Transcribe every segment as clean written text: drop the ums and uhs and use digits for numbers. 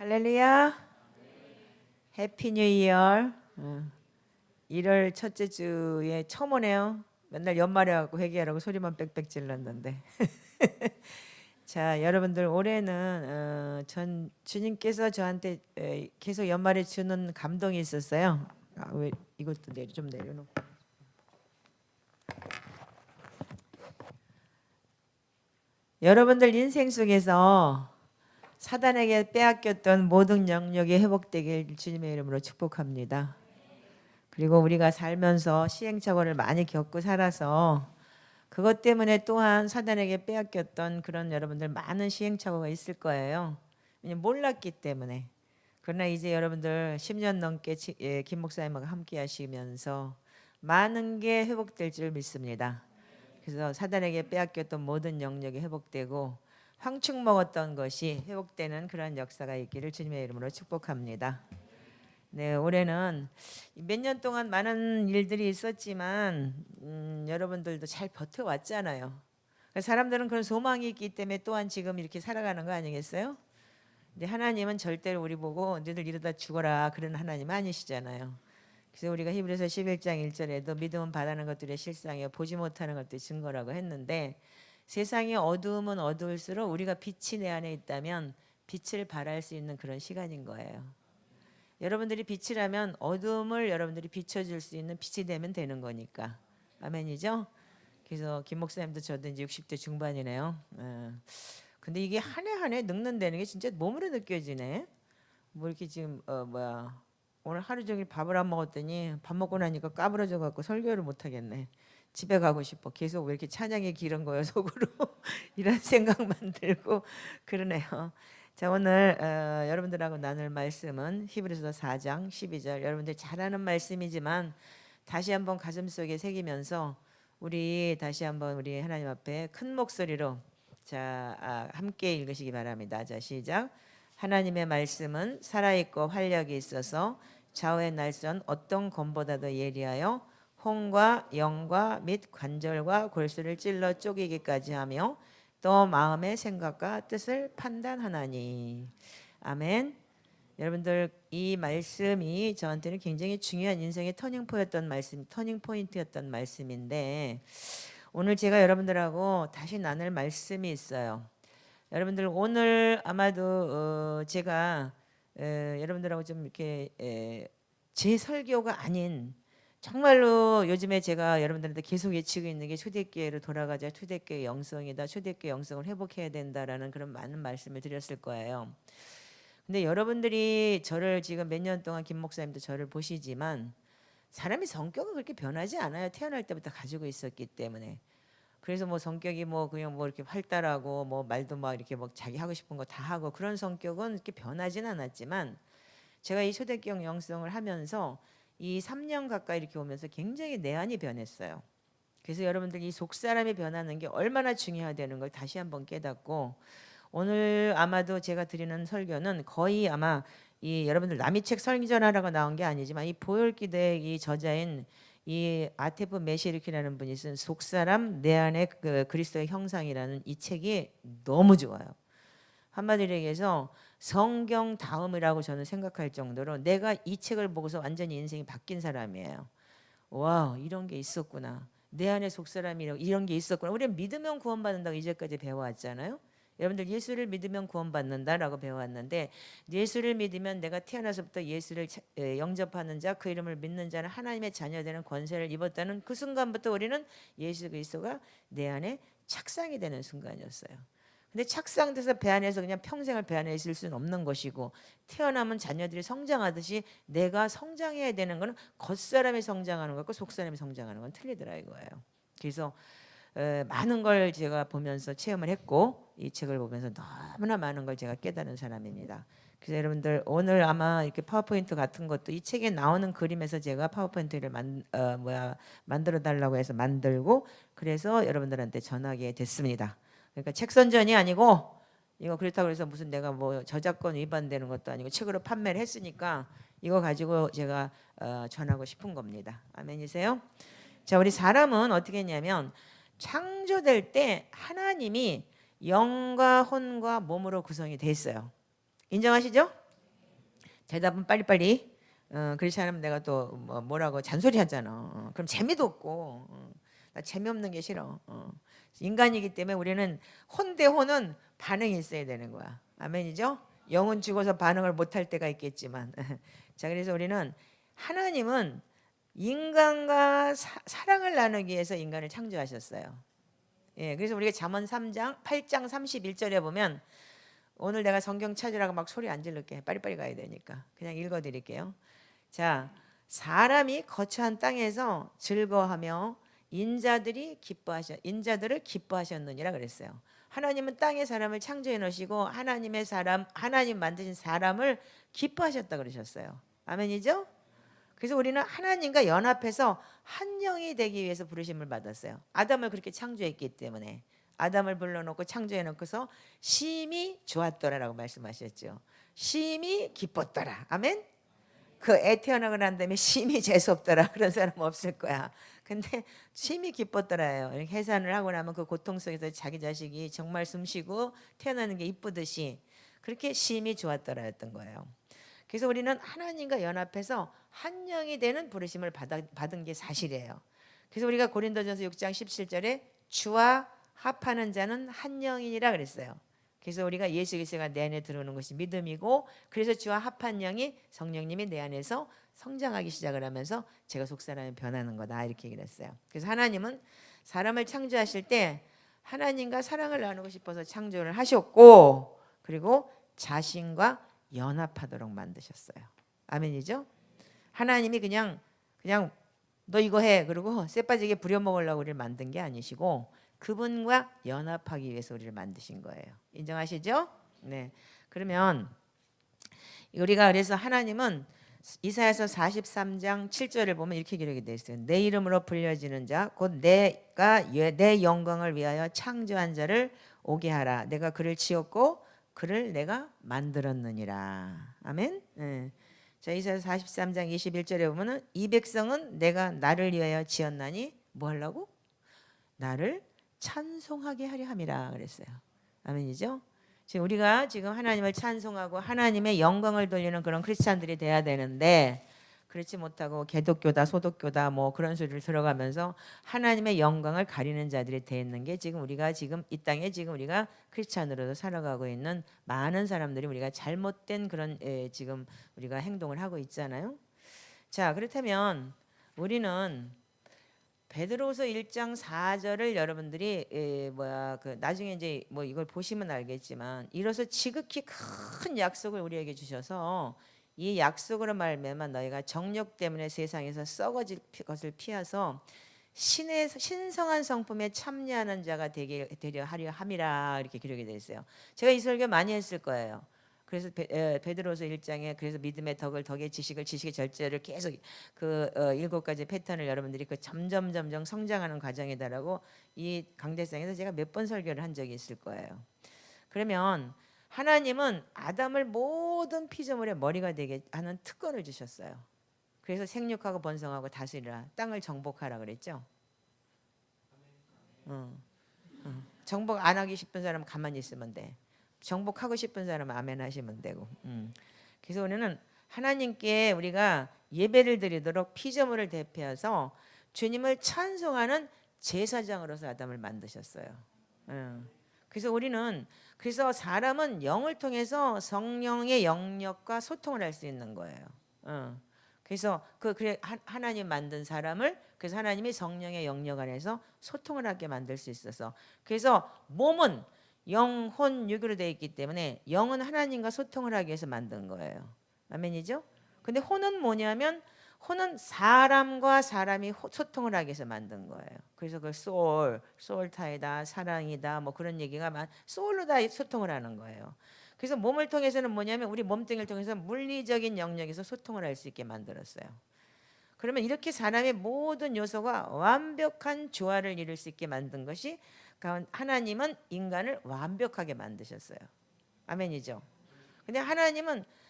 할렐루야. 해피 뉴 이어. 1월 첫째 주에 처음 오네요. 맨날 연말에 갖고 회개하라고 소리만 빽빽 질렀는데. 자, 여러분들 올해는 전 주님께서 저한테 계속 연말에 주는 감동이 있었어요. 왜 이것도 좀 내려놓고. 여러분들 인생 속에서 사단에게 빼앗겼던 모든 영역이 회복되길 주님의 이름으로 축복합니다. 그리고 우리가 살면서 시행착오를 많이 겪고 살아서 그것 때문에 또한 사단에게 빼앗겼던 그런 여러분들 많은 시행착오가 있을 거예요. 왜냐면 몰랐기 때문에. 그러나 이제 여러분들 10년 넘게 김 목사님과 함께 하시면서 많은 게 회복될 줄 믿습니다. 그래서 사단에게 빼앗겼던 모든 영역이 회복되고 황충 먹었던 것이 회복되는 그런 역사가 있기를 주님의 이름으로 축복합니다. 네, 올해는 몇 년 동안 많은 일들이 있었지만 여러분들도 잘 버텨왔잖아요. 사람들은 그런 소망이 있기 때문에 또한 지금 이렇게 살아가는 거 아니겠어요? 근데 하나님은 절대로 우리 보고 너희들 이러다 죽어라 그런 하나님 아니시잖아요. 그래서 우리가 히브리서 11장 1절에도 믿음은 바라는 것들의 실상이요 보지 못하는 것들의 증거라고 했는데, 세상의 어두움은 어두울수록 우리가 빛이 내 안에 있다면 빛을 발할 수 있는 그런 시간인 거예요. 여러분들이 빛이라면 어두움을 여러분들이 비춰줄 수 있는 빛이 되면 되는 거니까. 아멘이죠? 그래서 김 목사님도 저도 이제 60대 중반이네요. 근데 이게 한 해 한 해 늙는다는 게 진짜 몸으로 느껴지네. 뭐 이렇게 지금 오늘 하루 종일 밥을 안 먹었더니 밥 먹고 나니까 까부러져 갖고 설교를 못 하겠네. 집에 가고 싶어. 계속 왜 이렇게 찬양이 길은 거예요 속으로. 이런 생각만 들고 그러네요. 자, 오늘 여러분들하고 나눌 말씀은 히브리서 4장 12절. 여러분들 잘 아는 말씀이지만 다시 한번 가슴속에 새기면서 우리 다시 한번 우리 하나님 앞에 큰 목소리로 함께 읽으시기 바랍니다. 자, 시작. 하나님의 말씀은 살아있고 활력이 있어서 좌우의 날선 어떤 검보다도 예리하여 혼과 영과 및 관절과 골수를 찔러 쪼개기까지 하며 또 마음의 생각과 뜻을 판단하나니. 아멘. 여러분들 이 말씀이 저한테는 굉장히 중요한 인생의 터닝 포인트였던 말씀인데, 오늘 제가 여러분들하고 다시 나눌 말씀이 있어요. 여러분들 오늘 아마도 제가 여러분들하고 좀 이렇게 제 설교가 아닌, 정말로 요즘에 제가 여러분들한테 계속 외치고 있는 게 초대교회로 돌아가자, 초대교회 영성이다, 초대교회 영성을 회복해야 된다라는 그런 많은 말씀을 드렸을 거예요. 근데 여러분들이 저를 지금 몇 년 동안 김 목사님도 저를 보시지만 사람이 성격은 그렇게 변하지 않아요. 태어날 때부터 가지고 있었기 때문에. 그래서 뭐 성격이 뭐 그냥 뭐 이렇게 활달하고 뭐 말도 막 이렇게 뭐 자기 하고 싶은 거 다 하고 그런 성격은 이렇게 변하진 않았지만, 제가 이 초대교회 영성을 하면서 이 3년 가까이 이렇게 오면서 굉장히 내 안이 변했어요. 그래서 여러분들 이 속사람이 변하는 게 얼마나 중요하다는 걸 다시 한번 깨닫고, 오늘 아마도 제가 드리는 설교는 거의 아마 이 여러분들 남이 책 설전하라고 나온 게 아니지만 이 보혈기대의 이 저자인 이 아테프 메시르키라는 분이 쓴 속사람 내 안의 그 그리스도의 형상이라는 이 책이 너무 좋아요. 한마디로 얘기해서 성경 다음이라고 저는 생각할 정도로 내가 이 책을 보고서 완전히 인생이 바뀐 사람이에요. 와, 이런 게 있었구나. 내 안에 속사람이라고 이런 게 있었구나. 우리는 믿으면 구원받는다고 이제까지 배워왔잖아요. 여러분들 예수를 믿으면 구원받는다라고 배워왔는데, 예수를 믿으면 내가 태어나서부터 예수를 영접하는 자, 그 이름을 믿는 자는 하나님의 자녀되는 권세를 입었다는 그 순간부터 우리는 예수 그리스도가 내 안에 착상이 되는 순간이었어요. 근데 착상돼서 배 안에서 그냥 평생을 배 안에 있을 수는 없는 것이고, 태어나면 자녀들이 성장하듯이 내가 성장해야 되는 거는 겉사람이 성장하는 것과 속사람이 성장하는 건 틀리더라 이거예요. 그래서 많은 걸 제가 보면서 체험을 했고, 이 책을 보면서 너무나 많은 걸 제가 깨달은 사람입니다. 그래서 여러분들 오늘 아마 이렇게 파워포인트 같은 것도 이 책에 나오는 그림에서 제가 파워포인트를 만들어 달라고 해서 만들고, 그래서 여러분들한테 전하게 됐습니다. 그러니까 책 선전이 아니고, 이거 그렇다고 해서 무슨 내가 뭐 저작권 위반되는 것도 아니고 책으로 판매를 했으니까 이거 가지고 제가 전하고 싶은 겁니다. 아멘이세요? 자, 우리 사람은 어떻게 했냐면 창조될 때 하나님이 영과 혼과 몸으로 구성이 돼 있어요. 인정하시죠? 대답은 빨리빨리. 그렇지 않으면 내가 또 뭐라고 잔소리 하잖아. 그럼 재미도 없고. 나 재미없는 게 싫어. 인간이기 때문에 우리는 혼대혼은 반응이 있어야 되는 거야. 아멘이죠? 영은 죽어서 반응을 못할 때가 있겠지만 자, 그래서 우리는 하나님은 인간과 사랑을 나누기 위해서 인간을 창조하셨어요. 예, 그래서 우리가 잠언 3장 8장 31절에 보면 오늘 내가 성경 찾으라고 막 소리 안 지를게. 빨리빨리 가야 되니까 그냥 읽어드릴게요. 자, 사람이 거처한 땅에서 즐거워하며 인자들을 기뻐하셨느니라 그랬어요. 하나님은 땅에 사람을 창조해 놓으시고 하나님 만드신 사람을 기뻐하셨다 그러셨어요. 아멘이죠? 그래서 우리는 하나님과 연합해서 한 영이 되기 위해서 부르심을 받았어요. 아담을 그렇게 창조했기 때문에 아담을 불러놓고 창조해 놓고서 심히 좋았더라라고 말씀하셨죠. 심히 기뻤더라. 아멘. 그 애 태어나고 난 다음에 심히 재수없더라 그런 사람 없을 거야. 근데 심히 기뻤더라예요. 해산을 하고 나면 그 고통 속에서 자기 자식이 정말 숨쉬고 태어나는 게 이쁘듯이 그렇게 심히 좋았더라였던 거예요. 그래서 우리는 하나님과 연합해서 한 영이 되는 부르심을 받은 게 사실이에요. 그래서 우리가 고린도전서 6장 17절에 주와 합하는 자는 한 영이니라 그랬어요. 그래서 우리가 예수 그리스도가 내 안에 들어오는 것이 믿음이고, 그래서 주와 합한 영이 성령님이 내 안에서 성장하기 시작을 하면서 제가 속사람이 변하는 거다 이렇게 얘기를 했어요. 그래서 하나님은 사람을 창조하실 때 하나님과 사랑을 나누고 싶어서 창조를 하셨고, 그리고 자신과 연합하도록 만드셨어요. 아멘이죠? 하나님이 그냥 너 이거 해 그리고 쇠빠지게 부려먹으려고 우리를 만든 게 아니시고 그분과 연합하기 위해서 우리를 만드신 거예요. 인정하시죠? 네. 그러면 우리가 그래서 하나님은 이사야서 43장 7절을 보면 이렇게 기록이 되어 있어요. 내 이름으로 불려지는 자 곧 내가 내 영광을 위하여 창조한 자를 오게 하라. 내가 그를 지었고 그를 내가 만들었느니라. 아멘. 네. 자, 이사야서 43장 21절에 보면은 이 백성은 내가 나를 위하여 지었나니 뭐 하려고? 나를 찬송하게 하려 함이라 그랬어요. 아멘이죠? 지금 우리가 지금 하나님을 찬송하고 하나님의 영광을 돌리는 그런 크리스찬들이 돼야 되는데 그렇지 못하고 개독교다 소독교다 뭐 그런 소리를 들어가면서 하나님의 영광을 가리는 자들이 돼 있는 게 지금 우리가 지금 이 땅에 지금 우리가 크리스찬으로도 살아가고 있는 많은 사람들이 우리가 잘못된 그런 지금 우리가 행동을 하고 있잖아요. 자, 그렇다면 우리는 베드로후서 1장 4절을 여러분들이 나중에 이제 뭐 이걸 보시면 알겠지만 이로써 지극히 큰 약속을 우리에게 주셔서 이 약속으로 말미암아 너희가 정욕 때문에 세상에서 썩어질 것을 피하서 신성한 성품에 참여하는 자가 되려 하려 함이라 이렇게 기록이 되어 있어요. 제가 이 설교 많이 했을 거예요. 그래서 베드로서 1장에 그래서 믿음의 덕의 지식의 절제를 계속 그 7가지 패턴을 여러분들이 그 점점 성장하는 과정이다라고 이 강대상에서 제가 몇 번 설교를 한 적이 있을 거예요. 그러면 하나님은 아담을 모든 피조물의 머리가 되게 하는 특권을 주셨어요. 그래서 생육하고 번성하고 다스리라, 땅을 정복하라 그랬죠. 정복 안 하기 싶은 사람은 가만히 있으면 돼. 정복하고 싶은 사람은 아멘 하시면 되고. 그래서 우리는 하나님께 우리가 예배를 드리도록 피조물을 대표해서 주님을 찬송하는 제사장으로서 아담을 만드셨어요. 그래서 그래서 사람은 영을 통해서 성령의 영역과 소통을 할 수 있는 거예요. 그래서 그래 하나님 만든 사람을 그래서 하나님이 성령의 영역 안에서 소통을 하게 만들 수 있어서 그래서 몸은 영, 혼, 육으로 되어 있기 때문에 영은 하나님과 소통을 하기 위해서 만든 거예요. 아멘이죠? 근데 혼은 뭐냐면 혼은 사람과 사람이 소통을 하기 위해서 만든 거예요. 그래서 그 소울타이다, 사랑이다, 뭐 그런 얘기가 소울로 다 소통을 하는 거예요. 그래서 몸을 통해서는 뭐냐면 우리 몸뚱이를 통해서 물리적인 영역에서 소통을 할 수 있게 만들었어요. 그러면 이렇게 사람의 모든 요소가 완벽한 조화를 이룰 수 있게 만든 것이 하나님은 인간을 완벽하게 만드셨어요. 아멘이죠. 근데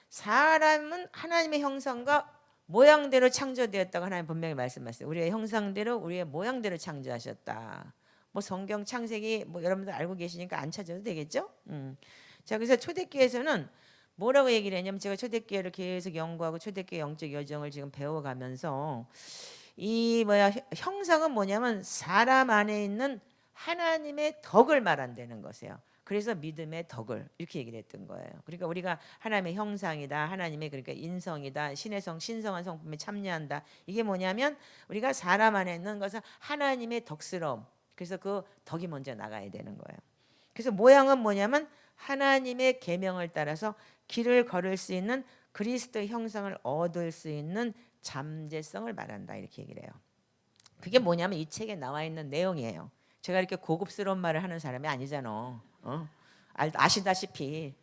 사람은 하나님의 형상과 모양대로 창조되었다고 하나님 분명히 말씀하셨어요. 우리의 형상대로 우리의 모양대로 창조하셨다. 뭐 성경 창세기 뭐 여러분들 알고 계시니까 안 찾아도 되겠죠? 자, 그래서 초대교회에서는 뭐라고 얘기를 했냐면 제가 초대교회를 계속 연구하고 초대교회 영적 여정을 지금 배워가면서 이 형상은 뭐냐면 사람 안에 있는 하나님의 덕을 말한다는 것이에요. 그래서 믿음의 덕을 이렇게 얘기를 했던 거예요. 그러니까 우리가 하나님의 형상이다. 하나님의 그러니까 인성이다. 신의 성 신성한 성품에 참여한다. 이게 뭐냐면 우리가 사람 안에 있는 것은 하나님의 덕스러움. 그래서 그 덕이 먼저 나가야 되는 거예요. 그래서 모양은 뭐냐면 하나님의 계명을 따라서 길을 걸을 수 있는 그리스도 형상을 얻을 수 있는 잠재성을 말한다. 이렇게 얘기를 해요. 그게 뭐냐면 이 책에 나와 있는 내용이에요. 제가 이렇게 고급스러운 말을 하는 사람이 아니잖아. 아시다시피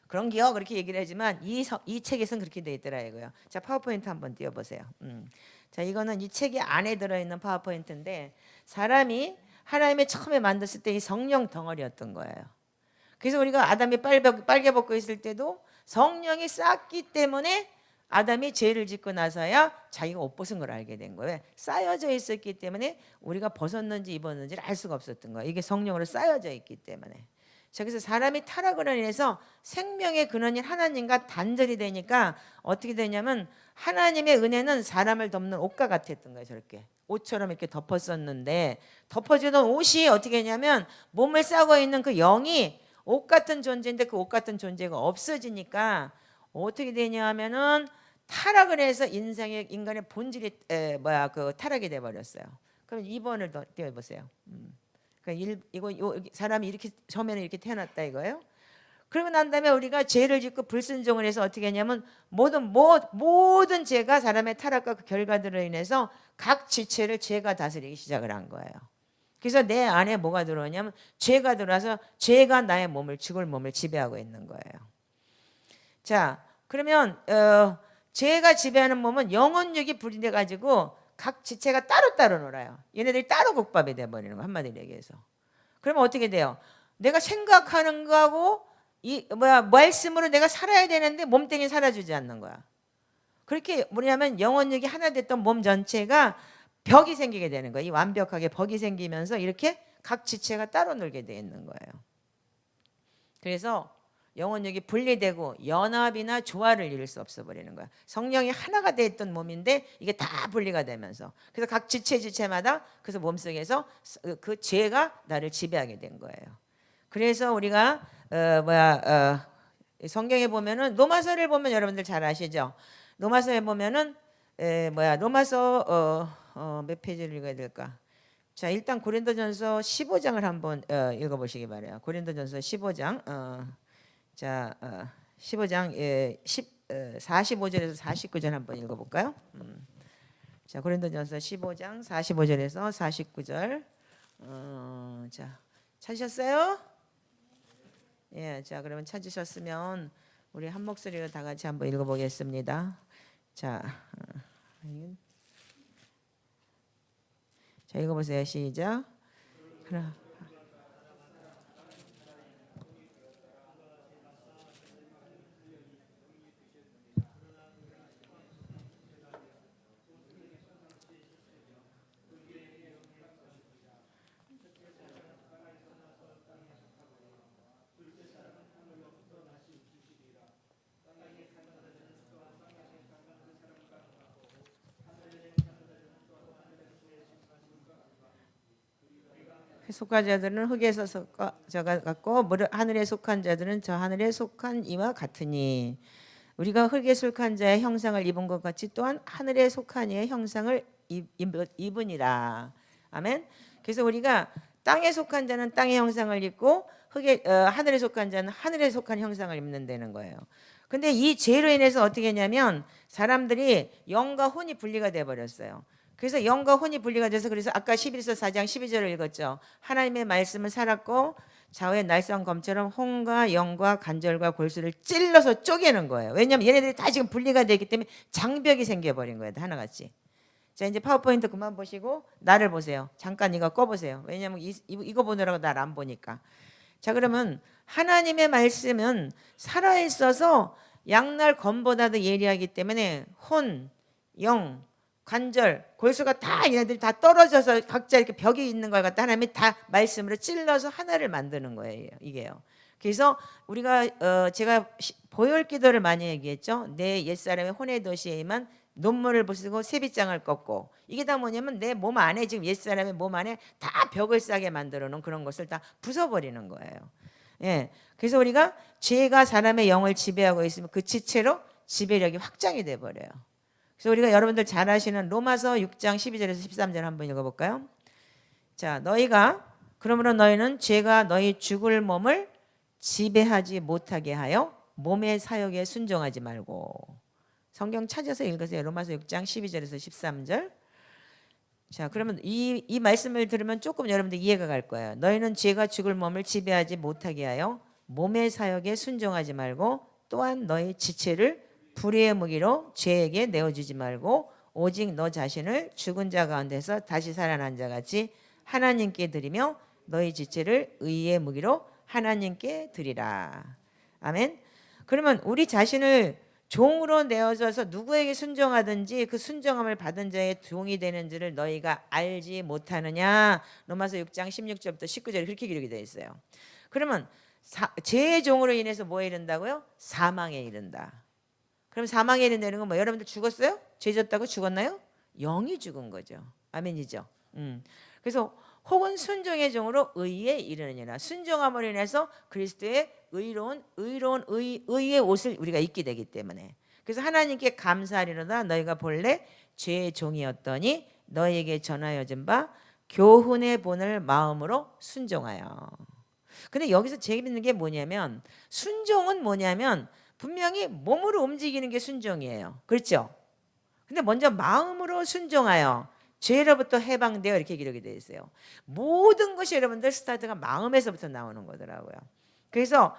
그런기요 그렇게 얘기를 하지만 이 책에서는 그렇게 돼 있더라 이거요. 자 파워포인트 한번 띄워보세요. 자 이거는 이 책이 안에 들어있는 파워포인트인데 사람이 하나님의 처음에 만들었을 때 이 성령 덩어리였던 거예요. 그래서 우리가 아담이 빨개 벗고 있을 때도 성령이 쌌기 때문에 아담이 죄를 짓고 나서야 자기가 옷 벗은 걸 알게 된 거예요. 쌓여져 있었기 때문에 우리가 벗었는지 입었는지를 알 수가 없었던 거예요. 이게 성령으로 쌓여져 있기 때문에. 자, 그래서 사람이 타락으로 인해서 생명의 근원인 하나님과 단절이 되니까 어떻게 되냐면 하나님의 은혜는 사람을 덮는 옷과 같았던 거예요. 저렇게 옷처럼 이렇게 덮었었는데 덮어주던 옷이 어떻게 했냐면 몸을 싸고 있는 그 영이 옷 같은 존재인데 그 옷 같은 존재가 없어지니까 어떻게 되냐 하면은 타락을 해서 인간의 본질이 그 타락이 돼 버렸어요. 그럼 2번을 더 띄워 보세요. 그러니까 사람이 이렇게 처음에는 이렇게 태어났다 이거예요. 그러고 난 다음에 우리가 죄를 짓고 불순종을 해서 어떻게 하냐면 모든 죄가 사람의 타락과 그 결과들로 인해서 각 지체를 죄가 다스리기 시작을 한 거예요. 그래서 내 안에 뭐가 들어오냐면 죄가 들어와서 죄가 나의 죽을 몸을 지배하고 있는 거예요. 자, 그러면 죄가 지배하는 몸은 영혼력이 분리돼 가지고 각 지체가 따로따로 놀아요. 얘네들이 따로 국밥이 돼버리는 거 한마디로 얘기해서. 그러면 어떻게 돼요? 내가 생각하는 거하고 말씀으로 내가 살아야 되는데 몸뚱이 살아주지 않는 거야. 그렇게 뭐냐면 영혼력이 하나 됐던 몸 전체가 벽이 생기게 되는 거예요. 이 완벽하게 벽이 생기면서 이렇게 각 지체가 따로 놀게 돼 있는 거예요. 그래서 영혼력이 분리되고 연합이나 조화를 이룰 수 없어 버리는 거야. 성령이 하나가 돼 있던 몸인데 이게 다 분리가 되면서 그래서 각 지체마다 그래서 몸속에서 그 죄가 나를 지배하게 된 거예요. 그래서 우리가 성경에 보면은 로마서를 보면 여러분들 잘 아시죠? 로마서에 보면은 로마서 몇 페이지를 읽어야 될까? 자, 일단 고린도전서 15장을 한번 읽어보시기 바래요. 고린도전서 15장. 자, 15장 45절에서 49절 한번 읽어볼까요? 자, 고린도전서 15장 45절에서 49절. 자, 찾으셨어요? 예, 자, 그러면 찾으셨으면 우리 한 목소리로 다 같이 한번 읽어보겠습니다. 자, 자, 읽어보세요. 시작. 하나. 속한 자들은 흙에서 속하고 하늘에 속한 자들은 저 하늘에 속한 이와 같으니 우리가 흙에 속한 자의 형상을 입은 것 같이 또한 하늘에 속한 이의 형상을 입으니라. 아멘. 그래서 우리가 땅에 속한 자는 땅의 형상을 입고 하늘에 속한 자는 하늘에 속한 형상을 입는다는 거예요. 근데 이 죄로 인해서 어떻게 했냐면 사람들이 영과 혼이 분리가 돼 버렸어요. 그래서 영과 혼이 분리가 돼서 그래서 아까 11서 4장 12절을 읽었죠. 하나님의 말씀을 살았고 좌우의 날쌘 검처럼 혼과 영과 관절과 골수를 찔러서 쪼개는 거예요. 왜냐하면 얘네들이 다 지금 분리가 되기 때문에 장벽이 생겨버린 거예요. 하나같이. 자, 이제 파워포인트 그만 보시고 나를 보세요. 잠깐 이거 꺼보세요. 왜냐하면 이거 보느라고 나를 안 보니까. 자, 그러면 하나님의 말씀은 살아있어서 양날 검보다도 예리하기 때문에 혼, 영, 관절, 골수가 다 얘네들이 다 떨어져서 각자 이렇게 벽이 있는 걸 갖다 하나님이 다 말씀으로 찔러서 하나를 만드는 거예요. 이게요. 그래서 우리가 제가 보혈 기도를 많이 얘기했죠. 내 옛사람의 혼의 도시에만 눈물을 부수고 세빗장을 꺾고, 이게 다 뭐냐면 내 몸 안에 지금 옛사람의 몸 안에 다 벽을 싸게 만들어 놓은 그런 것을 다 부숴버리는 거예요. 예. 그래서 우리가 죄가 사람의 영을 지배하고 있으면 그 지체로 지배력이 확장이 돼 버려요. 그래서 우리가 여러분들 잘 아시는 로마서 6장 12절에서 13절 한번 읽어볼까요? 자, 그러므로 너희는 죄가 너희 죽을 몸을 지배하지 못하게 하여 몸의 사역에 순종하지 말고. 성경 찾아서 읽으세요. 로마서 6장 12절에서 13절. 자, 그러면 이 말씀을 들으면 조금 여러분들 이해가 갈 거예요. 너희는 죄가 죽을 몸을 지배하지 못하게 하여 몸의 사역에 순종하지 말고, 또한 너희 지체를 불의의 무기로 죄에게 내어주지 말고, 오직 너 자신을 죽은 자 가운데서 다시 살아난 자 같이 하나님께 드리며 너희 지체를 의의 무기로 하나님께 드리라. 아멘. 그러면 우리 자신을 종으로 내어줘서 누구에게 순종하든지 그 순종함을 받은 자의 종이 되는지를 너희가 알지 못하느냐. 로마서 6장 16절부터 19절 그렇게 기록이 되어 있어요. 그러면 죄의 종으로 인해서 뭐에 이른다고요? 사망에 이른다. 그럼 사망에 이른다는 건 뭐? 여러분들 죽었어요? 죄 졌다고 죽었나요? 영이 죽은 거죠. 아멘이죠. 그래서 혹은 순종의 종으로 의에 이르느니라. 순종함으로 인해서 그리스도의 의의 옷을 우리가 입게 되기 때문에. 그래서 하나님께 감사하리로다. 너희가 본래 죄의 종이었더니 너희에게 전하여 준 바 교훈의 본을 마음으로 순종하여. 근데 여기서 재밌는 게 뭐냐면, 순종은 뭐냐면 분명히 몸으로 움직이는 게 순종이에요. 그렇죠? 근데 먼저 마음으로 순종하여 죄로부터 해방되어, 이렇게 기록이 되어 있어요. 모든 것이 여러분들 스타트가 마음에서부터 나오는 거더라고요. 그래서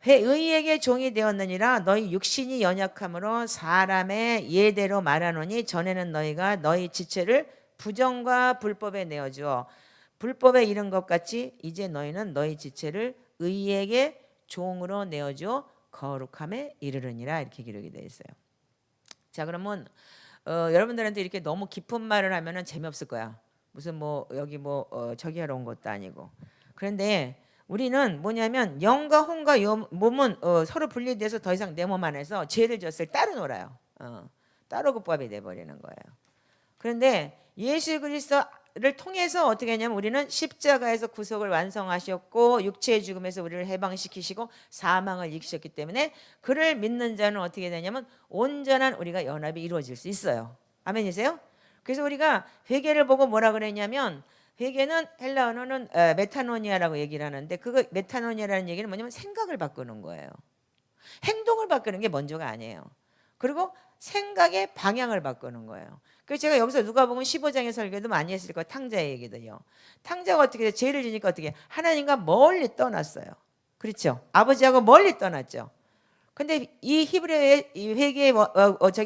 의에게 종이 되었느니라. 너희 육신이 연약함으로 사람의 예대로 말하노니 전에는 너희가 너희 지체를 부정과 불법에 내어주어 불법에 이른 것 같이 이제 너희는 너희 지체를 의에게 종으로 내어주어 거룩함에 이르르니라. 이렇게 기록이 되어 있어요. 자, 그러면 여러분들한테 이렇게 너무 깊은 말을 하면은 재미없을 거야. 무슨 뭐 여기 저기 하러 온 것도 아니고. 그런데 우리는 뭐냐면 영과 혼과 몸은 서로 분리돼서 더 이상 내 몸 안에서 죄를 졌을 때 따로 놀아요. 따로 국밥이 돼버리는 거예요. 그런데 예수 그리스도를 통해서 어떻게 하냐면 우리는 십자가에서 구속을 완성하셨고 육체의 죽음에서 우리를 해방시키시고 사망을 이기셨기 때문에 그를 믿는 자는 어떻게 되냐면 온전한 우리가 연합이 이루어질 수 있어요. 아멘이세요? 그래서 우리가 회개를 보고 뭐라 그랬냐면, 회개는 헬라 언어는 메타노니아라고 얘기를 하는데, 그거 메타노니아라는 얘기는 뭐냐면 생각을 바꾸는 거예요. 행동을 바꾸는 게 먼저가 아니에요. 그리고 생각의 방향을 바꾸는 거예요. 그래서 제가 여기서 누가복음 15장의 설교도 많이 했을 거예요. 탕자의 얘기도요. 탕자가 어떻게 돼요? 죄를 지니까 어떻게 해요? 하나님과 멀리 떠났어요. 그렇죠? 아버지하고 멀리 떠났죠. 근데 이 히브리어의 이 회개의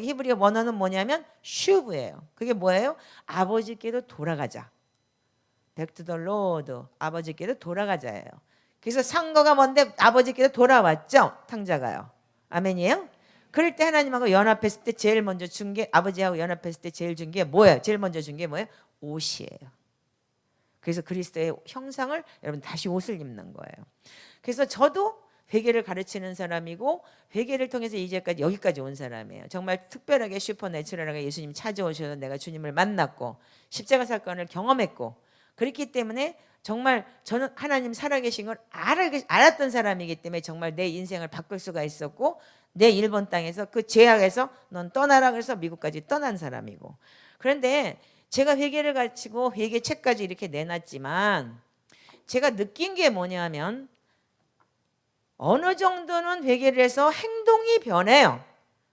히브리어 원어는 뭐냐면 슈브예요. 그게 뭐예요? 아버지께로 돌아가자. Back to the Lord. 아버지께로 돌아가자예요. 그래서 상거가 뭔데 아버지께로 돌아왔죠. 탕자가요. 아멘이에요? 그럴 때 하나님하고 연합했을 때 제일 먼저 준 게, 아버지하고 연합했을 때 제일 준 게 뭐예요? 제일 먼저 준 게 뭐예요? 옷이에요. 그래서 그리스도의 형상을 여러분 다시 옷을 입는 거예요. 그래서 저도 회개를 가르치는 사람이고 회개를 통해서 이제까지 여기까지 온 사람이에요. 정말 특별하게 슈퍼내추럴하게 예수님 찾아오셔서 내가 주님을 만났고 십자가 사건을 경험했고, 그렇기 때문에 정말 저는 하나님 살아계신 걸 알았던 사람이기 때문에 정말 내 인생을 바꿀 수가 있었고, 내 일본 땅에서 그 죄악에서 넌 떠나라 그래서 미국까지 떠난 사람이고. 그런데 제가 회개를 가르치고 회개 책까지 이렇게 내놨지만 제가 느낀 게 뭐냐면, 어느 정도는 회개를 해서 행동이 변해요.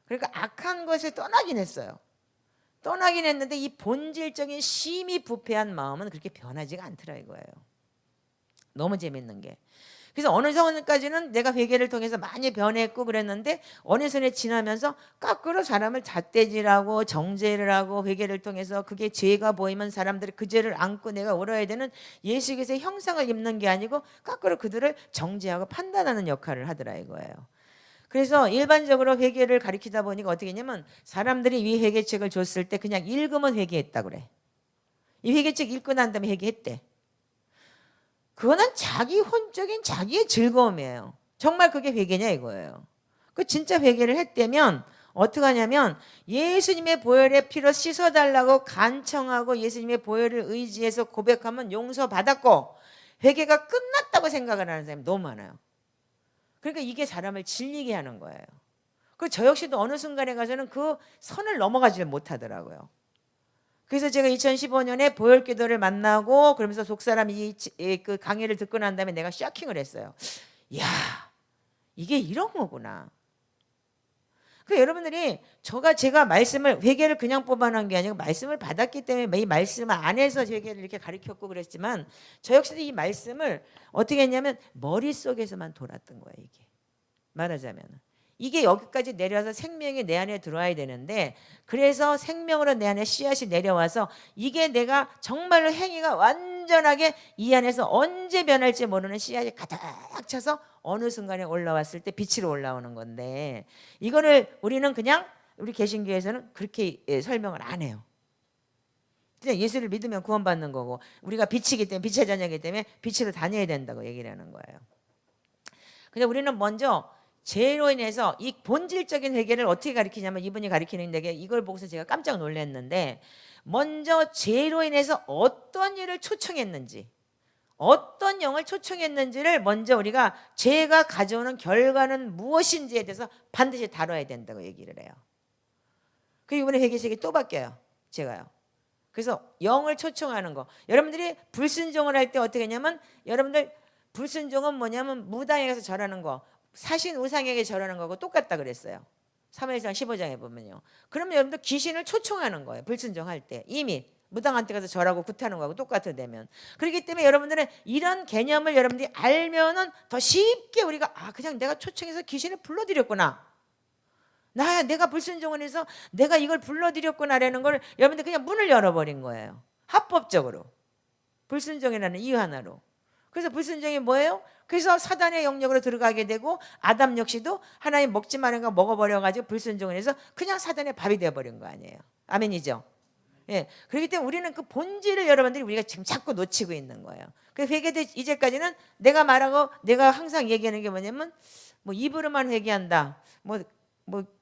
그러니까 악한 것을 떠나긴 했어요. 떠나긴 했는데 이 본질적인 심히 부패한 마음은 그렇게 변하지가 않더라 이거예요. 너무 재밌는 게. 그래서 어느 정도까지는 내가 회개를 통해서 많이 변했고 그랬는데 어느 선에 지나면서 거꾸로 사람을 잣대질하고 정죄를 하고, 회개를 통해서 그게 죄가 보이면 사람들이 그 죄를 안고 내가 울어야 되는 예수 그리스도의 형상을 입는 게 아니고 거꾸로 그들을 정죄하고 판단하는 역할을 하더라 이거예요. 그래서 일반적으로 회개를 가르치다 보니까 어떻게 했냐면, 사람들이 이 회개책을 줬을 때 그냥 읽으면 회개했다 그래. 이 회개책 읽고 난 다음에 회개했대. 그거는 자기 혼적인 자기의 즐거움이에요. 정말 그게 회개냐 이거예요. 그 진짜 회개를 했다면 어떻게 하냐면 예수님의 보혈의 피로 씻어달라고 간청하고 예수님의 보혈을 의지해서 고백하면 용서받았고 회개가 끝났다고 생각을 하는 사람이 너무 많아요. 그러니까 이게 사람을 질리게 하는 거예요. 그리고 저 역시도 어느 순간에 가서는 그 선을 넘어가지를 못하더라고요. 그래서 제가 2015년에 보혈기도를 만나고 그러면서 속사람 그 강의를 듣고 난 다음에 내가 쇼킹을 했어요. 이야, 이게 이런 거구나. 그 여러분들이 제가 말씀을 회개를 그냥 뽑아놓은 게 아니고 말씀을 받았기 때문에 이 말씀 안에서 회개를 이렇게 가르쳤고 그랬지만 저 역시도 이 말씀을 어떻게 했냐면 머릿속에서만 돌았던 거예요. 이게 말하자면 이게 여기까지 내려와서 생명이 내 안에 들어와야 되는데 그래서 생명으로 내 안에 씨앗이 내려와서 이게 내가 정말로 행위가 완전하게 이 안에서 언제 변할지 모르는 씨앗이 가득 차서 어느 순간에 올라왔을 때 빛으로 올라오는 건데 이거를 우리는 그냥 우리 개신교에서는 그렇게 설명을 안 해요. 그냥 예수를 믿으면 구원받는 거고 우리가 빛이기 때문에 빛의 자녀이기 때문에 빛으로 다녀야 된다고 얘기를 하는 거예요. 근데 우리는 먼저 죄로 인해서 이 본질적인 회개를 어떻게 가르치냐면 이분이 가르치는 게 이걸 보고서 제가 깜짝 놀랐는데 먼저 죄로 인해서 어떤 일을 초청했는지 어떤 영을 초청했는지를 먼저 우리가 죄가 가져오는 결과는 무엇인지에 대해서 반드시 다뤄야 된다고 얘기를 해요. 그리고 이번에 회개식이 또 바뀌어요. 제가요. 그래서 영을 초청하는 거. 여러분들이 불순종을 할 때 어떻게 했냐면 여러분들 불순종은 뭐냐면 무당에 가서 절하는 거. 사신 우상에게 절하는 거하고 똑같다 그랬어요. 사무엘상 15장에 보면요. 그러면 여러분들 귀신을 초청하는 거예요. 불순종할 때. 이미 무당한테 가서 절하고 굿하는 거하고 똑같으면. 그렇기 때문에 여러분들은 이런 개념을 여러분들이 알면은 더 쉽게 우리가 그냥 내가 초청해서 귀신을 불러들였구나. 내가 불순종을 해서 내가 이걸 불러들였구나라는 걸 여러분들 그냥 문을 열어버린 거예요. 합법적으로. 불순종이라는 이유 하나로. 그래서 불순종이 뭐예요? 그래서 사단의 영역으로 들어가게 되고 아담 역시도 하나님 먹지 말은 거 먹어버려가지고 불순종을 해서 그냥 사단의 밥이 되어버린 거 아니에요. 아멘이죠? 예. 그렇기 때문에 우리는 그 본질을 여러분들이 우리가 지금 자꾸 놓치고 있는 거예요. 그래서 회개도 이제까지는 내가 말하고 내가 항상 얘기하는 게 뭐냐면 뭐 입으로만 회개한다. 뭐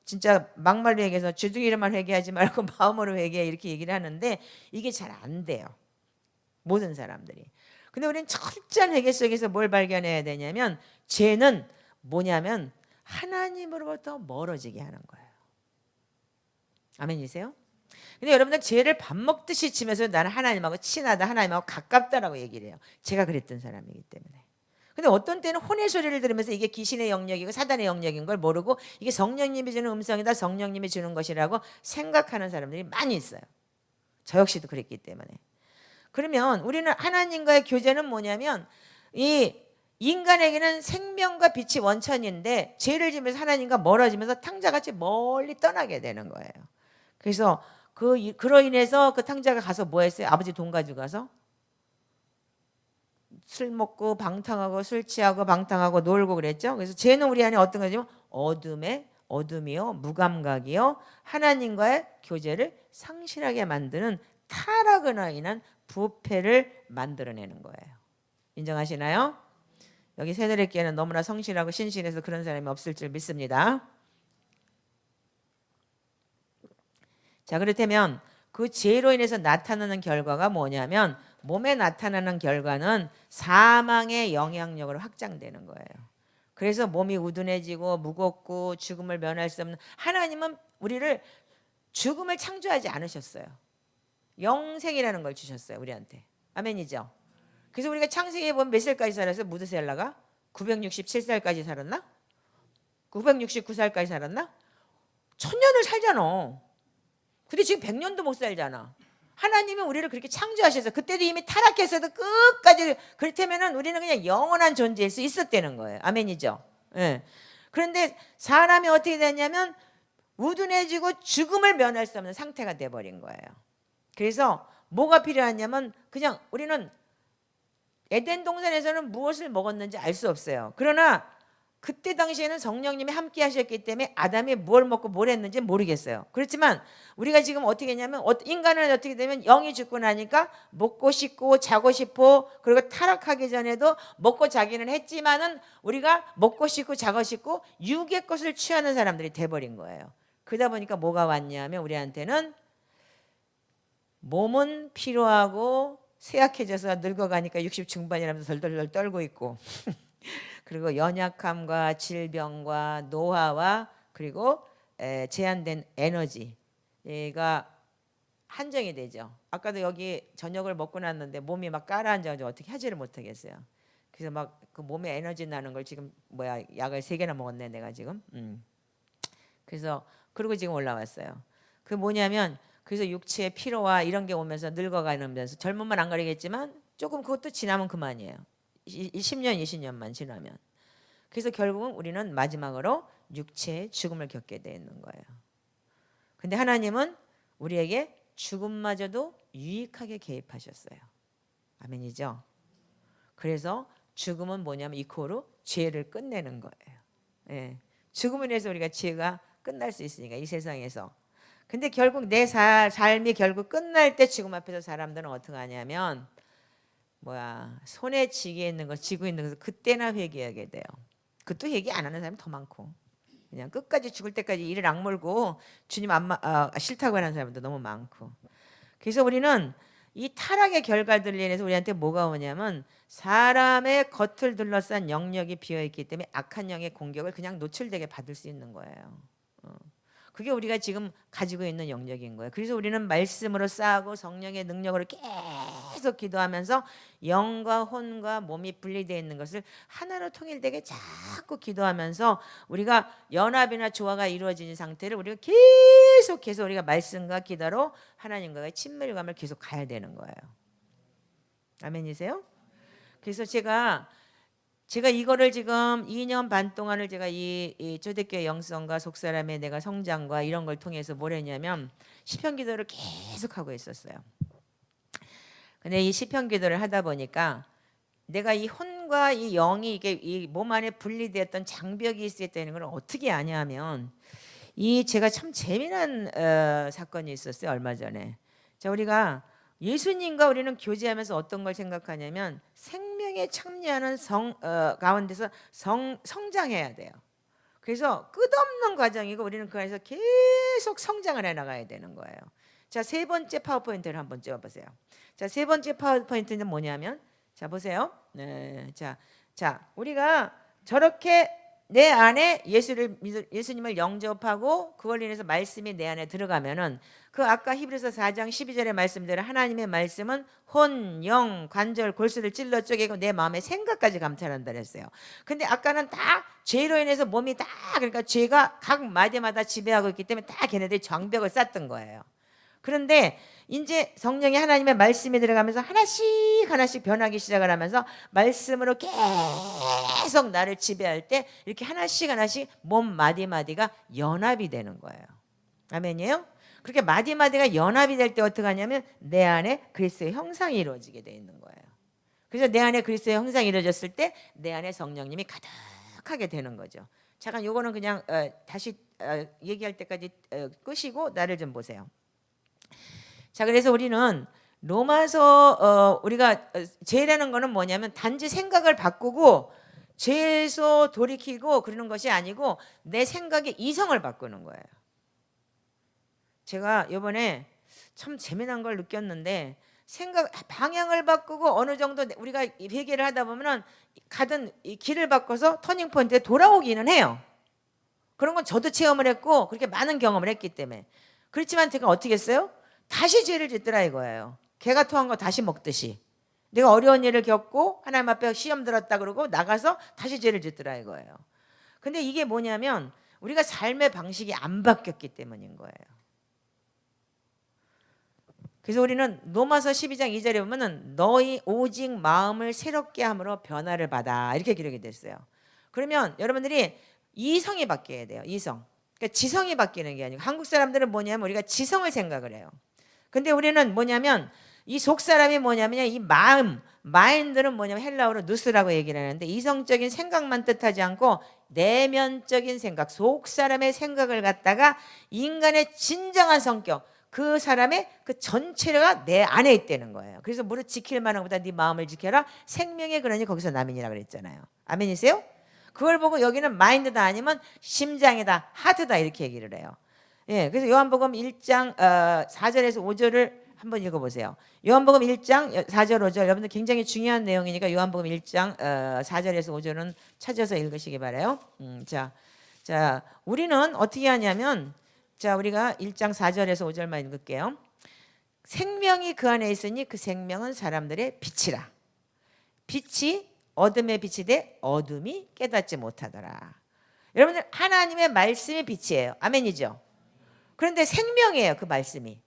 진짜 막말로 얘기해서 주둥이로만 회개하지 말고 마음으로 회개해 이렇게 얘기를 하는데 이게 잘 안 돼요. 모든 사람들이. 근데 우리는 철저한 회개 속에서 뭘 발견해야 되냐면 죄는 뭐냐면 하나님으로부터 멀어지게 하는 거예요. 아멘이세요? 근데 여러분들 죄를 밥 먹듯이 치면서 나는 하나님하고 친하다, 하나님하고 가깝다라고 얘기를 해요. 제가 그랬던 사람이기 때문에. 근데 어떤 때는 혼의 소리를 들으면서 이게 귀신의 영역이고 사단의 영역인 걸 모르고 이게 성령님이 주는 음성이다, 성령님이 주는 것이라고 생각하는 사람들이 많이 있어요. 저 역시도 그랬기 때문에. 그러면 우리는 하나님과의 교제는 뭐냐면 이 인간에게는 생명과 빛이 원천인데 죄를 지면서 하나님과 멀어지면서 탕자같이 멀리 떠나게 되는 거예요. 그래서 그로 인해서 그 탕자가 가서 뭐 했어요? 아버지 돈 가지고 가서 술 먹고 방탕하고 술 취하고 방탕하고 놀고 그랬죠. 그래서 죄는 우리 안에 어떤 거냐면 어둠이요 무감각이요 하나님과의 교제를 상실하게 만드는 타락으로 인한 부패를 만들어내는 거예요. 인정하시나요? 여기 새누리교회는 너무나 성실하고 신실해서 그런 사람이 없을 줄 믿습니다. 자, 그렇다면 그 죄로 인해서 나타나는 결과가 뭐냐면 몸에 나타나는 결과는 사망의 영향력으로 확장되는 거예요. 그래서 몸이 우둔해지고 무겁고 죽음을 면할 수 없는 하나님은 우리를 죽음을 창조하지 않으셨어요. 영생이라는 걸 주셨어요. 우리한테. 아멘이죠. 그래서 우리가 창세기에 보면 몇 살까지 살았어요? 무드셀라가? 967살까지 살았나? 969살까지 살았나? 1000년을 살잖아. 근데 지금 100년도 못 살잖아. 하나님은 우리를 그렇게 창조하셔서 그때도 이미 타락했어도 끝까지 그렇다면 우리는 그냥 영원한 존재일 수 있었다는 거예요. 아멘이죠. 예. 그런데 사람이 어떻게 되냐면 우둔해지고 죽음을 면할 수 없는 상태가 돼버린 거예요. 그래서 뭐가 필요하냐면 그냥 우리는 에덴 동산에서는 무엇을 먹었는지 알 수 없어요. 그러나 그때 당시에는 성령님이 함께 하셨기 때문에 아담이 뭘 먹고 뭘 했는지 모르겠어요. 그렇지만 우리가 지금 어떻게 했냐면 인간은 어떻게 되면 영이 죽고 나니까 먹고 싶고 자고 싶어. 그리고 타락하기 전에도 먹고 자기는 했지만은 우리가 먹고 싶고 자고 싶고 육의 것을 취하는 사람들이 돼버린 거예요. 그러다 보니까 뭐가 왔냐면 우리한테는 몸은 피로하고 쇠약해져서 늙어가니까 60 중반이라면서 덜덜덜 떨고 있고 그리고 연약함과 질병과 노화와 그리고 제한된 에너지가 한정이 되죠. 아까도 여기 저녁을 먹고 났는데 몸이 막 가라앉아가지고 어떻게 하지를 못하겠어요. 그래서 막 그 몸에 에너지 나는 걸 지금 약을 3개나 먹었네 내가 지금. 그래서 그리고 지금 올라왔어요. 그 뭐냐면 그래서 육체의 피로와 이런 게 오면서 늙어가면서 젊은만 안 가리겠지만 조금 그것도 지나면 그만이에요. 10년 20년만 지나면. 그래서 결국은 우리는 마지막으로 육체의 죽음을 겪게 되는 거예요. 근데 하나님은 우리에게 죽음마저도 유익하게 개입하셨어요. 아멘이죠. 그래서 죽음은 뭐냐면 이코로 죄를 끝내는 거예요. 예. 죽음을 인해서 우리가 죄가 끝날 수 있으니까 이 세상에서. 근데 결국 내 삶이 결국 끝날 때 죽음 앞에서 사람들은 어떻게 하냐면 손에 쥐고 있는 것을 그때나 회개하게 돼요. 그것도 회개 안 하는 사람이 더 많고 그냥 끝까지 죽을 때까지 이를 악물고 주님 싫다고 하는 사람도 너무 많고. 그래서 우리는 이 타락의 결과들로 인해서 우리한테 뭐가 오냐면 사람의 겉을 둘러싼 영역이 비어있기 때문에 악한 영의 공격을 그냥 노출되게 받을 수 있는 거예요. 그게 우리가 지금 가지고 있는 영역인 거예요. 그래서 우리는 말씀으로 싸우고 성령의 능력으로 계속 기도하면서 영과 혼과 몸이 분리되어 있는 것을 하나로 통일되게 자꾸 기도하면서 우리가 연합이나 조화가 이루어지는 상태를 우리가 계속 우리가 말씀과 기도로 하나님과의 친밀감을 계속 가야 되는 거예요. 아멘이세요? 그래서 제가 이거를 지금 2년 반 동안을 제가 이 초대교회 영성과 속사람의 내가 성장과 이런 걸 통해서 뭘 했냐면 시편 기도를 계속 하고 있었어요. 근데 이 시편 기도를 하다 보니까 내가 이 혼과 이 영이 이게 이 몸 안에 분리되었던 장벽이 있었다는 걸 어떻게 아냐면 제가 참 재미난 사건이 있었어요. 얼마 전에. 자, 우리가 예수님과 우리는 교제하면서 어떤 걸 생각하냐면 생명에 참여하는 가운데서 성장해야 돼요. 그래서 끝없는 과정이고 우리는 그 안에서 계속 성장을 해나가야 되는 거예요. 자, 3번째 파워포인트를 한번 찍어보세요. 자, 3번째 파워포인트는 뭐냐면 자, 보세요. 네, 자, 우리가 저렇게 내 안에 예수님을 영접하고 그걸 인해서 말씀이 내 안에 들어가면은 그 아까 히브리서 4장 12절의 말씀대로 하나님의 말씀은 혼, 영, 관절, 골수를 찔러 쪼개고 내 마음의 생각까지 감찰한다 그랬어요. 근데 아까는 다 죄로 인해서 몸이 다 그러니까 죄가 각 마디마다 지배하고 있기 때문에 다 걔네들이 장벽을 쌓던 거예요. 그런데 이제 성령이 하나님의 말씀이 들어가면서 하나씩 변하기 시작을 하면서 말씀으로 계속 나를 지배할 때 이렇게 하나씩 몸 마디마디가 연합이 되는 거예요. 아멘이에요? 그렇게 마디마디가 연합이 될 때 어떻게 하냐면 내 안에 그리스도의 형상이 이루어지게 돼 있는 거예요. 그래서 내 안에 그리스도의 형상이 이루어졌을 때 내 안에 성령님이 가득하게 되는 거죠. 잠깐 요거는 그냥 다시 얘기할 때까지 끄시고 나를 좀 보세요. 자, 그래서 우리는 로마서 우리가 죄라는 거는 뭐냐면 단지 생각을 바꾸고 죄에서 돌이키고 그러는 것이 아니고 내 생각의 이성을 바꾸는 거예요. 제가 이번에 참 재미난 걸 느꼈는데 방향을 바꾸고 어느 정도 우리가 회개를 하다 보면은 가던 이 길을 바꿔서 터닝 포인트에 돌아오기는 해요. 그런 건 저도 체험을 했고 그렇게 많은 경험을 했기 때문에. 그렇지만 제가 어떻게 했어요? 다시 죄를 짓더라 이거예요. 개가 토한 거 다시 먹듯이. 내가 어려운 일을 겪고 하나님 앞에 시험 들었다 그러고 나가서 다시 죄를 짓더라 이거예요. 근데 이게 뭐냐면 우리가 삶의 방식이 안 바뀌었기 때문인 거예요. 그래서 우리는 로마서 12장 2절에 보면은 너희 오직 마음을 새롭게 함으로 변화를 받아 이렇게 기록이 됐어요. 그러면 여러분들이 이성이 바뀌어야 돼요. 이성. 그러니까 지성이 바뀌는 게 아니고 한국 사람들은 뭐냐면 우리가 지성을 생각을 해요. 근데 우리는 뭐냐면 이 속 사람이 뭐냐면 이 마인드는 뭐냐면 헬라어로 누스라고 얘기를 하는데 이성적인 생각만 뜻하지 않고 내면적인 생각, 속 사람의 생각을 갖다가 인간의 진정한 성격, 그 사람의 그 전체가 내 안에 있다는 거예요. 그래서 무릇 지킬 만한 것보다 네 마음을 지켜라. 생명의 근원이 거기서 남이니라 그랬잖아요. 아멘이세요? 그걸 보고 여기는 마인드다 아니면 심장이다, 하트다 이렇게 얘기를 해요. 예, 그래서 요한복음 1장 4절에서 5절을 한번 읽어보세요. 요한복음 1장 4절 5절 여러분들 굉장히 중요한 내용이니까 요한복음 1장 4절에서 5절은 찾아서 읽으시기 바라요. 자, 우리는 어떻게 하냐면 자, 우리가 1장 4절에서 5절만 읽을게요. 생명이 그 안에 있으니 그 생명은 사람들의 빛이라. 빛이 어둠의 빛이 돼 어둠이 깨닫지 못하더라. 여러분들 하나님의 말씀이 빛이에요. 아멘이죠. 그런데 생명이에요. 그 말씀이.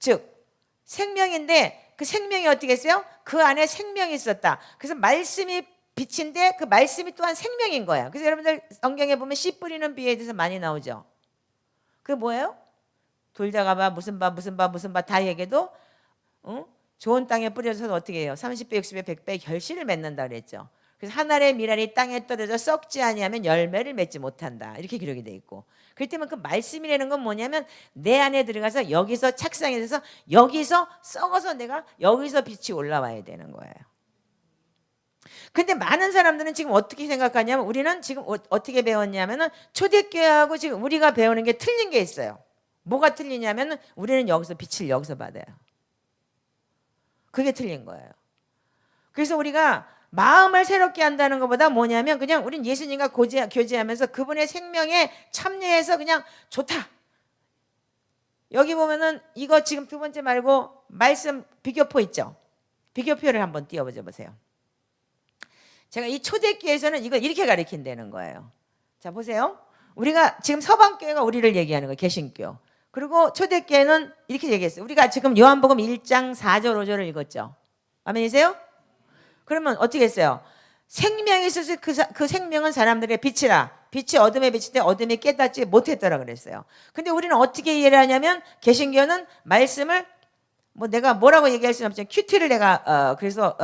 즉 생명인데 그 생명이 어떻게 했어요? 그 안에 생명이 있었다. 그래서 말씀이 빛인데 그 말씀이 또한 생명인 거예요. 그래서 여러분들 성경에 보면 씨 뿌리는 비에 대해서 많이 나오죠. 그게 뭐예요? 돌다가 봐 무슨 봐 다 얘기해도 좋은 땅에 뿌려져서 어떻게 해요? 30배, 60배, 100배 결실을 맺는다 그랬죠. 그래서 한 알의 밀알이 땅에 떨어져 썩지 아니하면 열매를 맺지 못한다. 이렇게 기록이 돼 있고. 그렇기 때문에 그 말씀이라는 건 뭐냐면 내 안에 들어가서 여기서 착상이 돼서 여기서 썩어서 내가 여기서 빛이 올라와야 되는 거예요. 근데 많은 사람들은 지금 어떻게 생각하냐면 우리는 지금 어떻게 배웠냐면은 초대교회하고 지금 우리가 배우는 게 틀린 게 있어요. 뭐가 틀리냐면은 우리는 여기서 빛을 여기서 받아요. 그게 틀린 거예요. 그래서 우리가 마음을 새롭게 한다는 것보다 뭐냐면 그냥 우린 예수님과 교제하면서 그분의 생명에 참여해서 그냥 좋다. 여기 보면은 이거 지금 두 번째 말고 말씀 비교표 있죠. 비교표를 한번 띄워보자 보세요. 제가 이 초대교회에서는 이걸 이렇게 가르친다는 거예요. 자 보세요. 우리가 지금 서방교회가 우리를 얘기하는 거예요. 개신교. 그리고 초대교회는 이렇게 얘기했어요. 우리가 지금 요한복음 1장 4절 5절을 읽었죠. 아멘이세요? 그러면 어떻게 했어요? 생명이 있어서 그 생명은 사람들의 빛이라. 빛이 어둠의 빛일 때 어둠이 깨닫지 못했더라 그랬어요. 근데 우리는 어떻게 이해를 하냐면 개신교는 말씀을 뭐 내가 뭐라고 얘기할 수는 없지만 큐티를 내가 그래서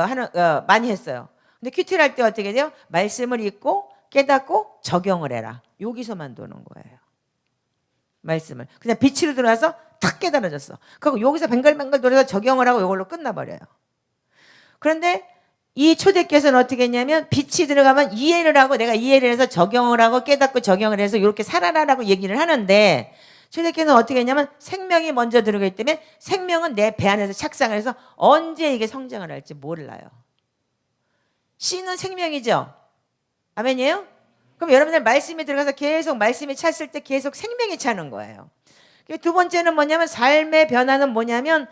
많이 했어요. 근데 큐티를 할 때 어떻게 돼요? 말씀을 읽고 깨닫고 적용을 해라. 여기서만 도는 거예요. 말씀을 그냥 빛으로 들어와서 탁 깨달아졌어. 그리고 여기서 뱅글뱅글 돌아서 적용을 하고 이걸로 끝나버려요. 그런데 이 초대교회에서는 어떻게 했냐면 빛이 들어가면 이해를 하고 내가 이해를 해서 적용을 하고 깨닫고 적용을 해서 이렇게 살아라라고 얘기를 하는데 초대교회는 어떻게 했냐면 생명이 먼저 들어가기 때문에 생명은 내 배 안에서 착상을 해서 언제 이게 성장을 할지 몰라요. 씨는 생명이죠. 아멘이에요? 그럼 여러분들 말씀이 들어가서 계속 말씀이 찼을 때 계속 생명이 차는 거예요. 두 번째는 뭐냐면 삶의 변화는 뭐냐면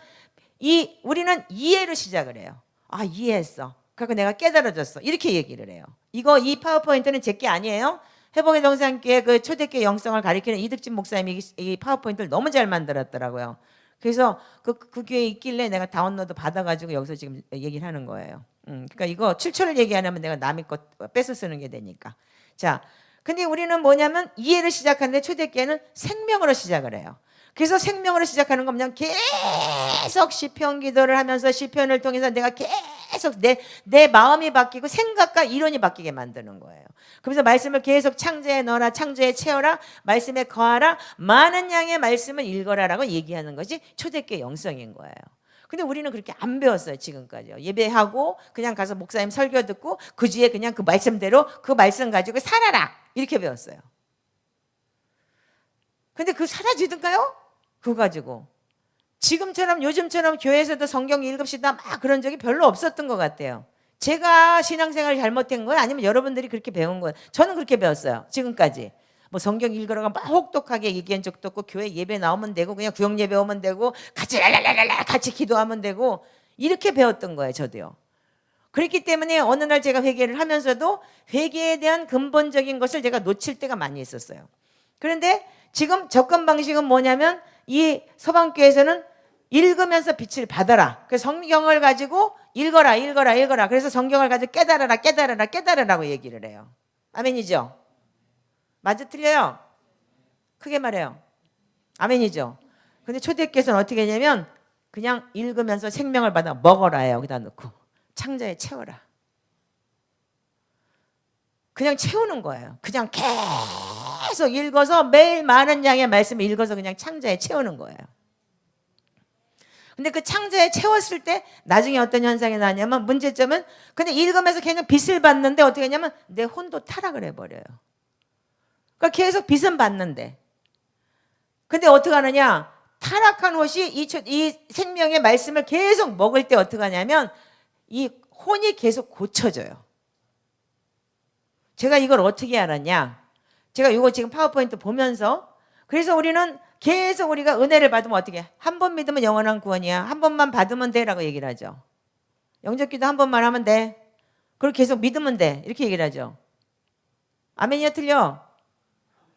우리는 이해로 시작을 해요. 아 이해했어. 그래서 내가 깨달아졌어. 이렇게 얘기를 해요. 이 파워포인트는 제 게 아니에요. 회복의 정상교회 그 초대교회 영성을 가리키는 이득진 목사님이 이 파워포인트를 너무 잘 만들었더라고요. 그래서 그 교회에 있길래 내가 다운로드 받아가지고 여기서 지금 얘기를 하는 거예요. 그러니까 이거 7초를 얘기 안 하면 내가 남의 것 뺏어 쓰는 게 되니까. 자, 근데 우리는 뭐냐면 이해를 시작하는데 초대교회는 생명으로 시작을 해요. 그래서 생명으로 시작하는 건 그냥 계속 시편 기도를 하면서 시편을 통해서 내가 계속 내 마음이 바뀌고 생각과 이론이 바뀌게 만드는 거예요. 그래서 말씀을 계속 창조에 넣어라, 창조에 채워라, 말씀에 거하라, 많은 양의 말씀을 읽어라라고 얘기하는 것이 초대교회 영성인 거예요. 근데 우리는 그렇게 안 배웠어요. 지금까지요. 예배하고 그냥 가서 목사님 설교 듣고 그 주에 그냥 그 말씀대로 그 말씀 가지고 살아라 이렇게 배웠어요. 근데 그거 사라지던가요? 그거 가지고 지금처럼 요즘처럼 교회에서도 성경 읽읍시다 막 그런 적이 별로 없었던 것 같아요. 제가 신앙생활 잘못된 거예요? 아니면 여러분들이 그렇게 배운 거예요? 저는 그렇게 배웠어요. 지금까지. 뭐 성경 읽으라고 막 혹독하게 얘기한 적도 없고 교회 예배 나오면 되고 그냥 구역 예배 오면 되고 같이 랄랄랄랄 같이 기도하면 되고 이렇게 배웠던 거예요. 저도요. 그렇기 때문에 어느 날 제가 회개를 하면서도 회개에 대한 근본적인 것을 제가 놓칠 때가 많이 있었어요. 그런데 지금 접근 방식은 뭐냐면 이 서방교회에서는 읽으면서 빛을 받아라. 그래서 성경을 가지고 읽어라. 그래서 성경을 가지고 깨달으라고 얘기를 해요. 아멘이죠? 맞아 틀려요? 크게 말해요. 아멘이죠? 근데 초대교회에서는 어떻게 했냐면 그냥 읽으면서 생명을 받아 먹어라 해요. 여기다 넣고 창자에 채워라. 그냥 채우는 거예요. 그냥 계속 읽어서 매일 많은 양의 말씀을 읽어서 그냥 창자에 채우는 거예요. 근데 그 창자에 채웠을 때 나중에 어떤 현상이 나냐면, 문제점은 그냥 읽으면서 그냥 빛을 받는데 어떻게 하냐면 내 혼도 타락을 해버려요. 그러니까 계속 빛은 받는데, 근데 어떻게 하느냐, 타락한 혼이 이 생명의 말씀을 계속 먹을 때 어떻게 하냐면 이 혼이 계속 고쳐져요. 제가 이걸 어떻게 알았냐, 제가 이거 지금 파워포인트 보면서, 그래서 우리는 계속 우리가 은혜를 받으면 어떻게 해? 한 번 믿으면 영원한 구원이야. 한 번만 받으면 돼 라고 얘기를 하죠. 영접기도 한 번만 하면 돼. 그리고 계속 믿으면 돼. 이렇게 얘기를 하죠. 아멘이야, 틀려?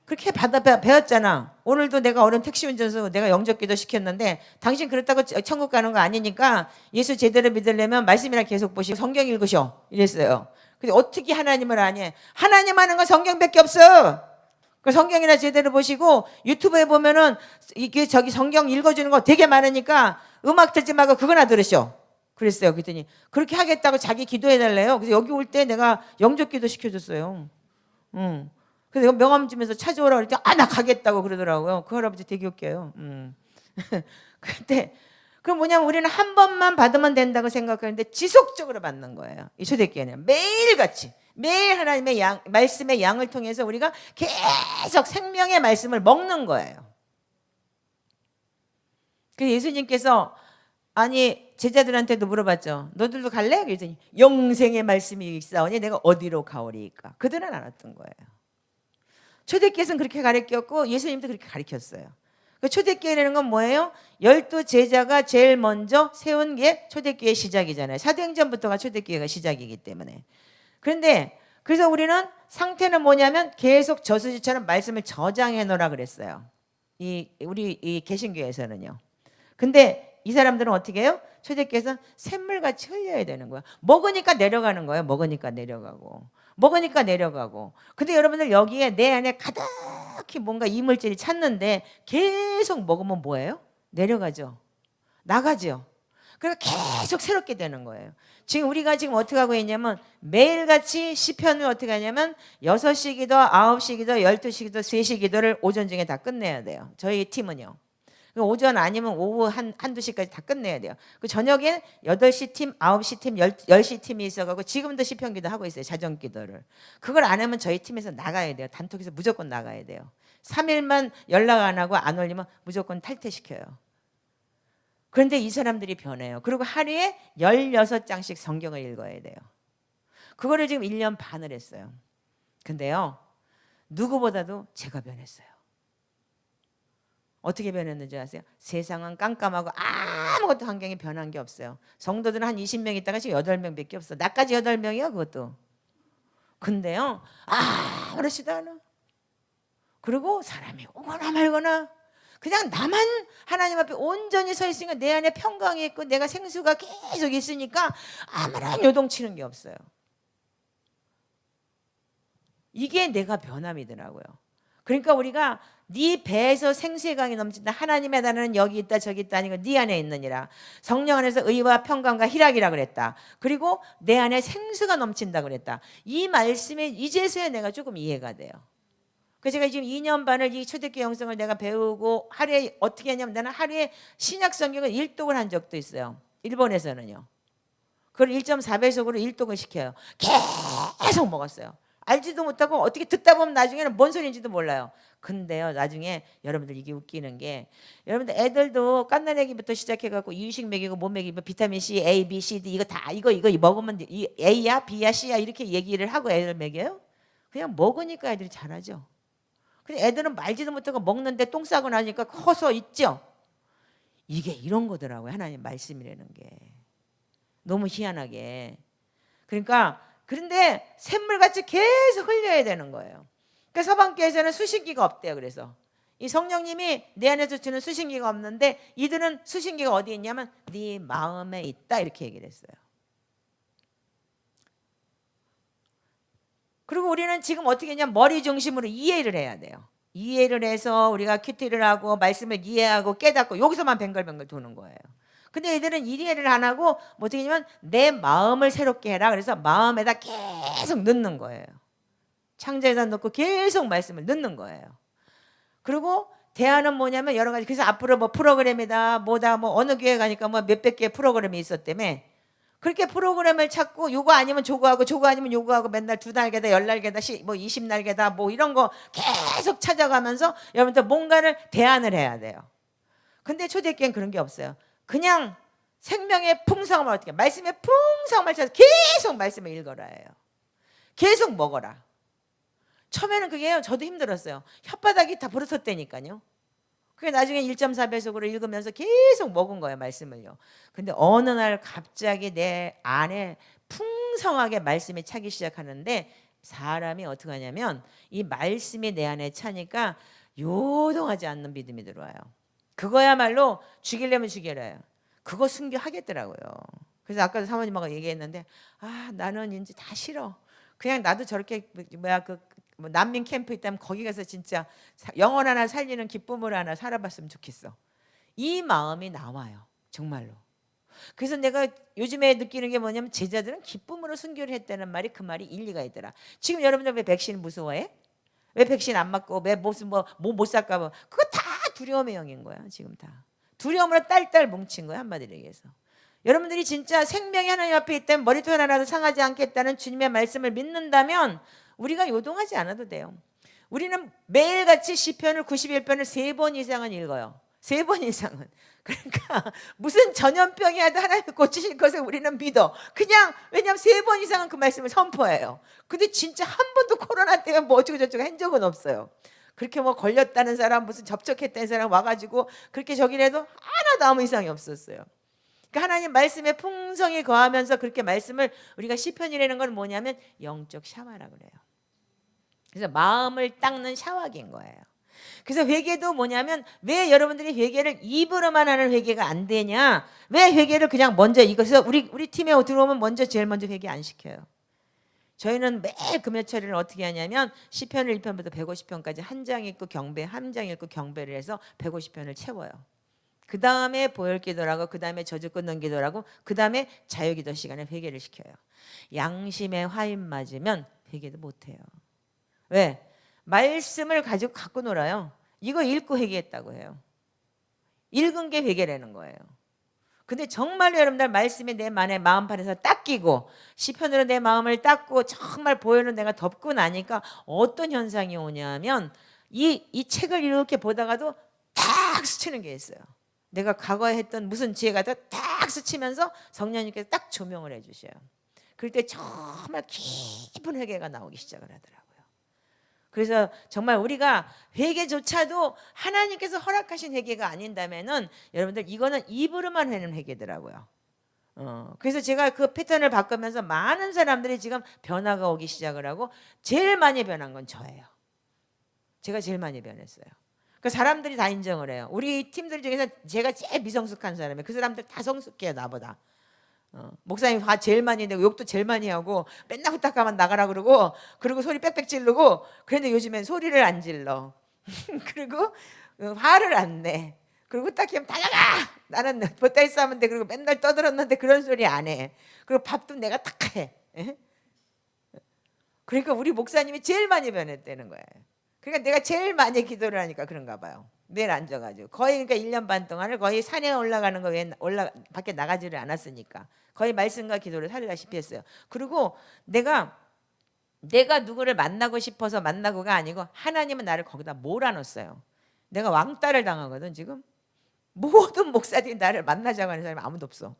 그렇게 배웠잖아. 오늘도 내가 어른 택시 운전수 내가 영접기도 시켰는데, 당신 그렇다고 천국 가는 거 아니니까 예수 제대로 믿으려면 말씀이나 계속 보시고 성경 읽으셔 이랬어요. 근데 어떻게 하나님을 아니? 하나님 하는 건 성경밖에 없어. 그 성경이나 제대로 보시고, 유튜브에 보면은 이게 저기 성경 읽어주는 거 되게 많으니까 음악 듣지 말고 그거나 들으셔. 그랬어요. 그랬더니 그렇게 하겠다고 자기 기도해달래요. 그래서 여기 올 때 내가 영접기도 시켜줬어요. 그래서 명함주면서 찾아오라 그랬더니 나 가겠다고 그러더라고요. 그 할아버지 되게 웃겨요. 근데 그럼 뭐냐면 우리는 한 번만 받으면 된다고 생각하는데 지속적으로 받는 거예요. 이 초대교회는 매일같이, 매일 하나님의 말씀의 양을 통해서 우리가 계속 생명의 말씀을 먹는 거예요. 그래서 예수님께서 제자들한테도 물어봤죠. 너들도 갈래? 그랬더니 영생의 말씀이 있사오니 내가 어디로 가오리이까. 그들은 알았던 거예요. 초대교회는 그렇게 가르쳤고 예수님도 그렇게 가르쳤어요. 초대교회라는 건 뭐예요? 12 제자가 제일 먼저 세운 게 초대교회 시작이잖아요. 사도행전부터가 초대교회가 시작이기 때문에. 그런데 그래서 우리는 상태는 뭐냐면 계속 저수지처럼 말씀을 저장해 놓으라 그랬어요. 우리 이 개신교에서는요. 근데 이 사람들은 어떻게 해요? 초대교회에서는 샘물같이 흘려야 되는 거야. 먹으니까 내려가는 거예요. 먹으니까 내려가고. 근데 여러분들 여기에 내 안에 가득히 뭔가 이물질이 찼는데 계속 먹으면 뭐예요? 내려가죠. 나가죠. 그러니까 계속 새롭게 되는 거예요. 지금 우리가 지금 어떻게 하고 있냐면 매일같이 시편을 어떻게 하냐면 6시 기도, 9시 기도, 12시 기도, 3시 기도를 오전 중에 다 끝내야 돼요. 저희 팀은요. 오전 아니면 오후 한두 시까지 다 끝내야 돼요. 그 저녁에 8시 팀, 9시 팀, 10시 팀이 있어가지고 지금도 시편기도 하고 있어요. 자정기도를. 그걸 안 하면 저희 팀에서 나가야 돼요. 단톡에서 무조건 나가야 돼요. 3일만 연락 안 하고 안 올리면 무조건 탈퇴시켜요. 그런데 이 사람들이 변해요. 그리고 하루에 16장씩 성경을 읽어야 돼요. 그거를 지금 1년 반을 했어요. 근데요, 누구보다도 제가 변했어요. 어떻게 변했는지 아세요? 세상은 깜깜하고 아무것도 환경이 변한 게 없어요. 성도들은 한 20명 있다가 지금 8명밖에 없어. 나까지 8명이야 그것도. 근데요, 아무렇지도 않아. 그리고 사람이 오거나 말거나 그냥 나만 하나님 앞에 온전히 서 있으니까 내 안에 평강이 있고 내가 생수가 계속 있으니까 아무런 요동치는 게 없어요. 이게 내가 변함이더라고요. 그러니까 우리가 네 배에서 생수의 강이 넘친다. 하나님의 나라는 여기 있다 저기 있다 아니고 네 안에 있느니라. 성령 안에서 의와 평강과 희락이라 그랬다. 그리고 내 안에 생수가 넘친다 그랬다. 이 말씀에 이제서야 내가 조금 이해가 돼요. 그래서 제가 지금 2년 반을 이 초대교회 영성을 내가 배우고 하루에 어떻게 하냐면 나는 하루에 신약 성경을 일독을 한 적도 있어요. 일본에서는요. 그걸 1.4배속으로 일독을 시켜요. 계속 먹었어요. 알지도 못하고 어떻게 듣다 보면 나중에는 뭔 소리인지도 몰라요. 근데요, 나중에 여러분들 이게 웃기는 게, 여러분들 애들도 갓난아기부터 시작해갖고 이유식 먹이고 못 먹이고 비타민 C, A, B, C, D 이거 다 이거 먹으면 이 A야, B야, C야 이렇게 얘기를 하고 애들 먹여요. 그냥 먹으니까 애들이 잘하죠. 근데 애들은 말지도 못하고 먹는데 똥 싸고 나니까 커서 있죠. 이게 이런 거더라고요. 하나님 말씀이라는 게 너무 희한하게. 그러니까 그런데 샘물같이 계속 흘려야 되는 거예요. 그러니까 서방교회에서는 수신기가 없대요. 그래서 이 성령님이 내 안에서 주는 수신기가 없는데 이들은 수신기가 어디 있냐면 네 마음에 있다 이렇게 얘기를 했어요. 그리고 우리는 지금 어떻게 했냐면 머리 중심으로 이해를 해야 돼요. 이해를 해서 우리가 큐티를 하고 말씀을 이해하고 깨닫고 여기서만 뱅글뱅글 도는 거예요. 근데 애들은 이해를 안 하고 뭐 어떻게 하냐면 내 마음을 새롭게 해라. 그래서 마음에다 계속 넣는 거예요. 창자에다 넣고 계속 말씀을 넣는 거예요. 그리고 대안은 뭐냐면 여러 가지. 그래서 앞으로 뭐 프로그램이다 뭐다 뭐 어느 교회 가니까 뭐 몇백 개의 프로그램이 있었다며. 그렇게 프로그램을 찾고 요거 아니면 저거 하고 저거 아니면 요거 하고 맨날 2날개다 10날개다 뭐 20날개다 뭐 이런 거 계속 찾아가면서 여러분들 뭔가를 대안을 해야 돼요. 근데 초대교회는 그런 게 없어요. 그냥 생명의 풍성함을 어떻게 말씀의 풍성함을 찾아서 계속 말씀을 읽어라 해요. 계속 먹어라. 처음에는 그게요. 저도 힘들었어요. 혓바닥이 다 부러졌다니까요. 그게 나중에 1.4배속으로 읽으면서 계속 먹은 거예요. 말씀을요. 근데 어느 날 갑자기 내 안에 풍성하게 말씀이 차기 시작하는데 사람이 어떻게 하냐면 이 말씀이 내 안에 차니까 요동하지 않는 믿음이 들어와요. 그거야말로 죽이려면 죽여라요. 그거 순교하겠더라고요. 그래서 아까도 사모님하고 얘기했는데 나는 이제 다 싫어. 그냥 나도 저렇게 뭐 난민 캠프 있다면 거기 가서 진짜 영혼 하나 살리는 기쁨을 하나 살아봤으면 좋겠어. 이 마음이 나와요. 정말로. 그래서 내가 요즘에 느끼는 게 뭐냐면 제자들은 기쁨으로 순교를 했다는 말이 그 말이 일리가 있더라. 지금 여러분들 왜 백신 무서워해? 왜 백신 안 맞고 왜 무슨 뭐 못 살까 봐. 그거 다 두려움의 영인 거야. 지금 다. 두려움으로 딸딸 뭉친 거야. 한마디로 얘기해서. 여러분들이 진짜 생명이 하나님 앞에 있다면 머리털 하나도 상하지 않겠다는 주님의 말씀을 믿는다면 우리가 요동하지 않아도 돼요. 우리는 매일같이 시편을 91편을 3번 이상은 읽어요. 3번 이상은. 그러니까 무슨 전염병이 와도 하나님 고치실 것을 우리는 믿어. 그냥 왜냐하면 3번 이상은 그 말씀을 선포해요. 근데 진짜 한 번도 코로나 때문에 뭐 어쩌고 저쩌고 한 적은 없어요. 그렇게 뭐 걸렸다는 사람 무슨 접촉했다는 사람 와가지고 그렇게 저기를 해도 하나도 아무 이상이 없었어요. 그러니까 하나님 말씀에 풍성히 거하면서 그렇게 말씀을 우리가 시편이라는 건 뭐냐면 영적 샤워라 그래요. 그래서 마음을 닦는 샤워기인 거예요. 그래서 회개도 뭐냐면 왜 여러분들이 회개를 입으로만 하는 회개가 안 되냐? 왜 회개를 그냥 먼저 이것을 우리 팀에 들어오면 제일 먼저 회개 안 시켜요. 저희는 매일 금요철에는 어떻게 하냐면 시편을 1편부터 150편까지 한 장 읽고 경배, 한 장 읽고 경배를 해서 150편을 채워요. 그 다음에 보혈기도라고, 그 다음에 저주 끊는 기도라고, 그 다음에 자유기도 시간에 회개를 시켜요. 양심에 화인 맞으면 회개도 못해요. 왜? 말씀을 가지고 갖고 놀아요. 이거 읽고 회개했다고 해요. 읽은 게 회개라는 거예요. 근데 정말로 여러분들 말씀이 내 마음판에서 딱 끼고 시편으로 내 마음을 닦고 정말 보혈로 내가 덮고 나니까 어떤 현상이 오냐면 이 책을 이렇게 보다가도 딱 스치는 게 있어요. 내가 과거에 했던 무슨 지혜가 딱 스치면서 성령님께서 딱 조명을 해주셔요. 그럴 때 정말 깊은 회개가 나오기 시작을 하더라고요. 그래서 정말 우리가 회개조차도 하나님께서 허락하신 회개가 아닌다면은 여러분들 이거는 입으로만 하는 회개더라고요. 그래서 제가 그 패턴을 바꾸면서 많은 사람들이 지금 변화가 오기 시작을 하고 제일 많이 변한 건 저예요. 제가 제일 많이 변했어요. 그 사람들이 다 인정을 해요. 우리 팀들 중에서 제가 제일 미성숙한 사람이에요. 그 사람들 다 성숙해요, 나보다. 목사님 화 제일 많이 내고 욕도 제일 많이 하고 맨날 후딱하면 나가라 그러고 소리 빽빽 지르고. 그런데 요즘엔 소리를 안 질러. 그리고 화를 안 내. 그리고 딱 하면 다 나가. 나는 보따리 싸면 돼. 그리고 맨날 떠들었는데 그런 소리 안 해. 그리고 밥도 내가 딱 해. 그러니까 우리 목사님이 제일 많이 변했다는 거예요. 그러니까 내가 제일 많이 기도를 하니까 그런가 봐요. 매일 앉아가지고 거의 그러니까 1년 반 동안을 거의 산에 올라가는 거 외에 밖에 나가지를 않았으니까 거의 말씀과 기도를 살다시피 했어요. 그리고 내가 누구를 만나고 싶어서 만나고가 아니고 하나님은 나를 거기다 몰아넣었어요. 내가 왕따를 당하거든 지금. 모든 목사들이 나를 만나자고 하는 사람이 아무도 없어.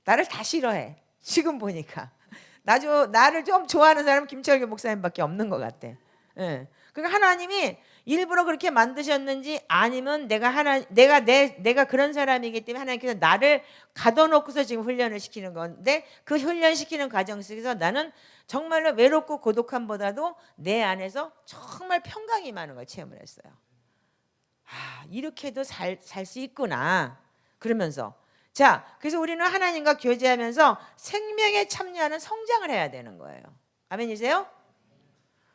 나를 다 싫어해. 지금 보니까 나를 좀 좋아하는 사람은 김철규 목사님밖에 없는 것 같아. 예. 그러니까 하나님이 일부러 그렇게 만드셨는지 아니면 내가 그런 사람이기 때문에 하나님께서 나를 가둬놓고서 지금 훈련을 시키는 건데 그 훈련시키는 과정 속에서 나는 정말로 외롭고 고독함보다도 내 안에서 정말 평강이 많은 걸 체험을 했어요. 이렇게도 살 수 있구나. 그러면서 자, 그래서 우리는 하나님과 교제하면서 생명에 참여하는 성장을 해야 되는 거예요. 아멘이세요?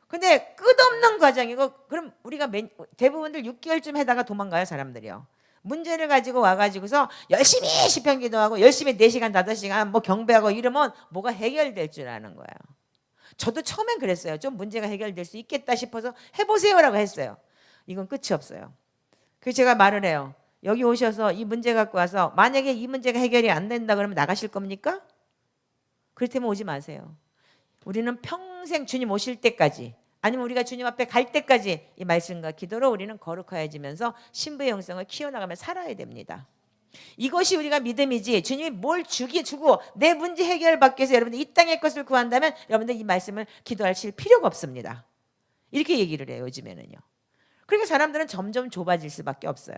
근데 끝없는 과정이고 그럼 우리가 대부분들 6개월쯤 하다가 도망가요 사람들이요. 문제를 가지고 와가지고서 열심히 시편 기도하고 열심히 4시간 5시간 뭐 경배하고 이러면 뭐가 해결될 줄 아는 거예요. 저도 처음엔 그랬어요. 좀 문제가 해결될 수 있겠다 싶어서 해보세요라고 했어요. 이건 끝이 없어요. 그래서 제가 말을 해요. 여기 오셔서 이 문제 갖고 와서 만약에 이 문제가 해결이 안 된다 그러면 나가실 겁니까? 그렇다면 오지 마세요. 우리는 평생 주님 오실 때까지, 아니면 우리가 주님 앞에 갈 때까지 이 말씀과 기도로 우리는 거룩하여지면서 신부의 영성을 키워나가며 살아야 됩니다. 이것이 우리가 믿음이지, 주님이 뭘 주고 내 문제 해결받기 위해서 여러분들 이 땅의 것을 구한다면 여러분들 이 말씀을 기도하실 필요가 없습니다. 이렇게 얘기를 해요, 요즘에는요. 그러니까 사람들은 점점 좁아질 수밖에 없어요.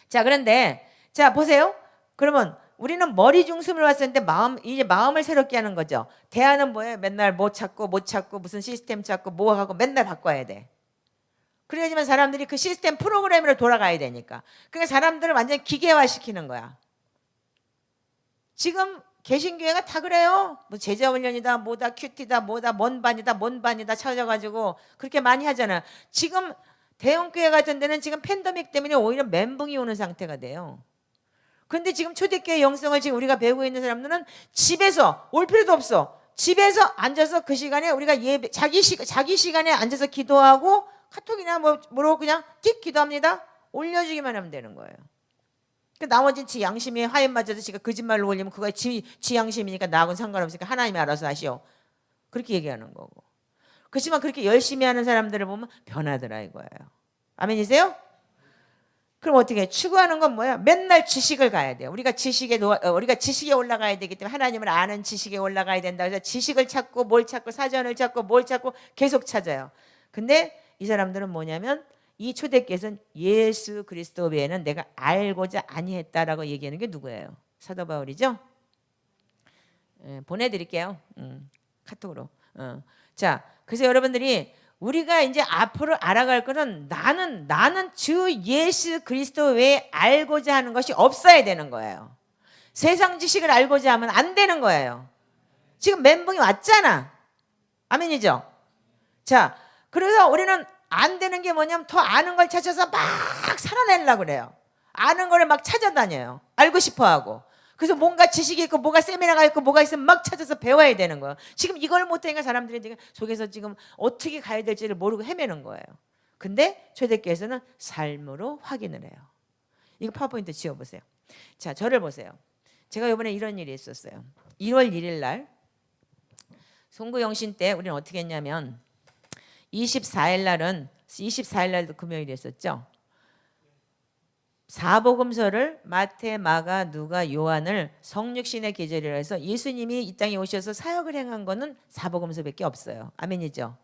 자, 그런데 자 보세요. 그러면 우리는 머리 중심으로 왔었는데 이제 마음을 새롭게 하는 거죠. 대안은 뭐예요? 맨날 뭐 찾고 무슨 시스템 찾고 뭐 하고 맨날 바꿔야 돼. 그래야지만 사람들이 그 시스템 프로그램으로 돌아가야 되니까. 그러니까 사람들을 완전히 기계화시키는 거야. 지금 개신교회가 다 그래요. 뭐 제자훈련이다, 뭐다, 큐티다, 뭐다, 뭔 반이다 찾아가지고 그렇게 많이 하잖아. 지금 대형교회 같은 데는 지금 팬데믹 때문에 오히려 멘붕이 오는 상태가 돼요. 그런데 지금 초대교회 영성을 지금 우리가 배우고 있는 사람들은 집에서 올 필요도 없어. 집에서 앉아서 그 시간에 우리가 예배, 자기 시간에 앉아서 기도하고 카톡이나 뭐로 그냥 틱 기도합니다. 올려주기만 하면 되는 거예요. 그 나머지는 지 양심에 화해 맞아서 지가 거짓말로 올리면 그거 지 양심이니까 나하고는 상관없으니까 하나님이 알아서 하시오. 그렇게 얘기하는 거고. 그렇지만 그렇게 열심히 하는 사람들을 보면 변하더라 이거예요. 아멘이세요? 그럼 어떻게 해? 추구하는 건 뭐야? 맨날 지식을 가야 돼요. 우리가 지식에 올라가야 되기 때문에 하나님을 아는 지식에 올라가야 된다. 그래서 지식을 찾고 뭘 찾고 사전을 찾고 뭘 찾고 계속 찾아요. 근데 이 사람들은 뭐냐면 이 초대교회는 예수 그리스도 외에는 내가 알고자 아니했다라고 얘기하는 게 누구예요? 사도 바울이죠? 보내드릴게요. 카톡으로. 자, 그래서 여러분들이 우리가 이제 앞으로 알아갈 것은 나는 주 예수 그리스도 외에 알고자 하는 것이 없어야 되는 거예요. 세상 지식을 알고자 하면 안 되는 거예요. 지금 멘붕이 왔잖아. 아멘이죠? 자, 그래서 우리는 안 되는 게 뭐냐면 더 아는 걸 찾아서 막 살아내려고 그래요. 아는 거를 막 찾아다녀요. 알고 싶어하고. 그래서 뭔가 지식이 있고 뭐가 세미나가 있고 뭐가 있으면 막 찾아서 배워야 되는 거예요. 지금 이걸 못하니까 사람들이 지금 속에서 지금 어떻게 가야 될지를 모르고 헤매는 거예요. 근데 초대교회에서는 삶으로 확인을 해요. 이거 파워포인트 지워보세요. 자, 저를 보세요. 제가 이번에 이런 일이 있었어요. 1월 1일 날 송구영신 때 우리는 어떻게 했냐면 24일 날도 금요일이었었죠. 사복음서를 마태, 마가, 누가, 요한을 성육신의 계절이라 해서 예수님이 이 땅에 오셔서 사역을 행한 거는 사복음서밖에 없어요. 아멘이죠.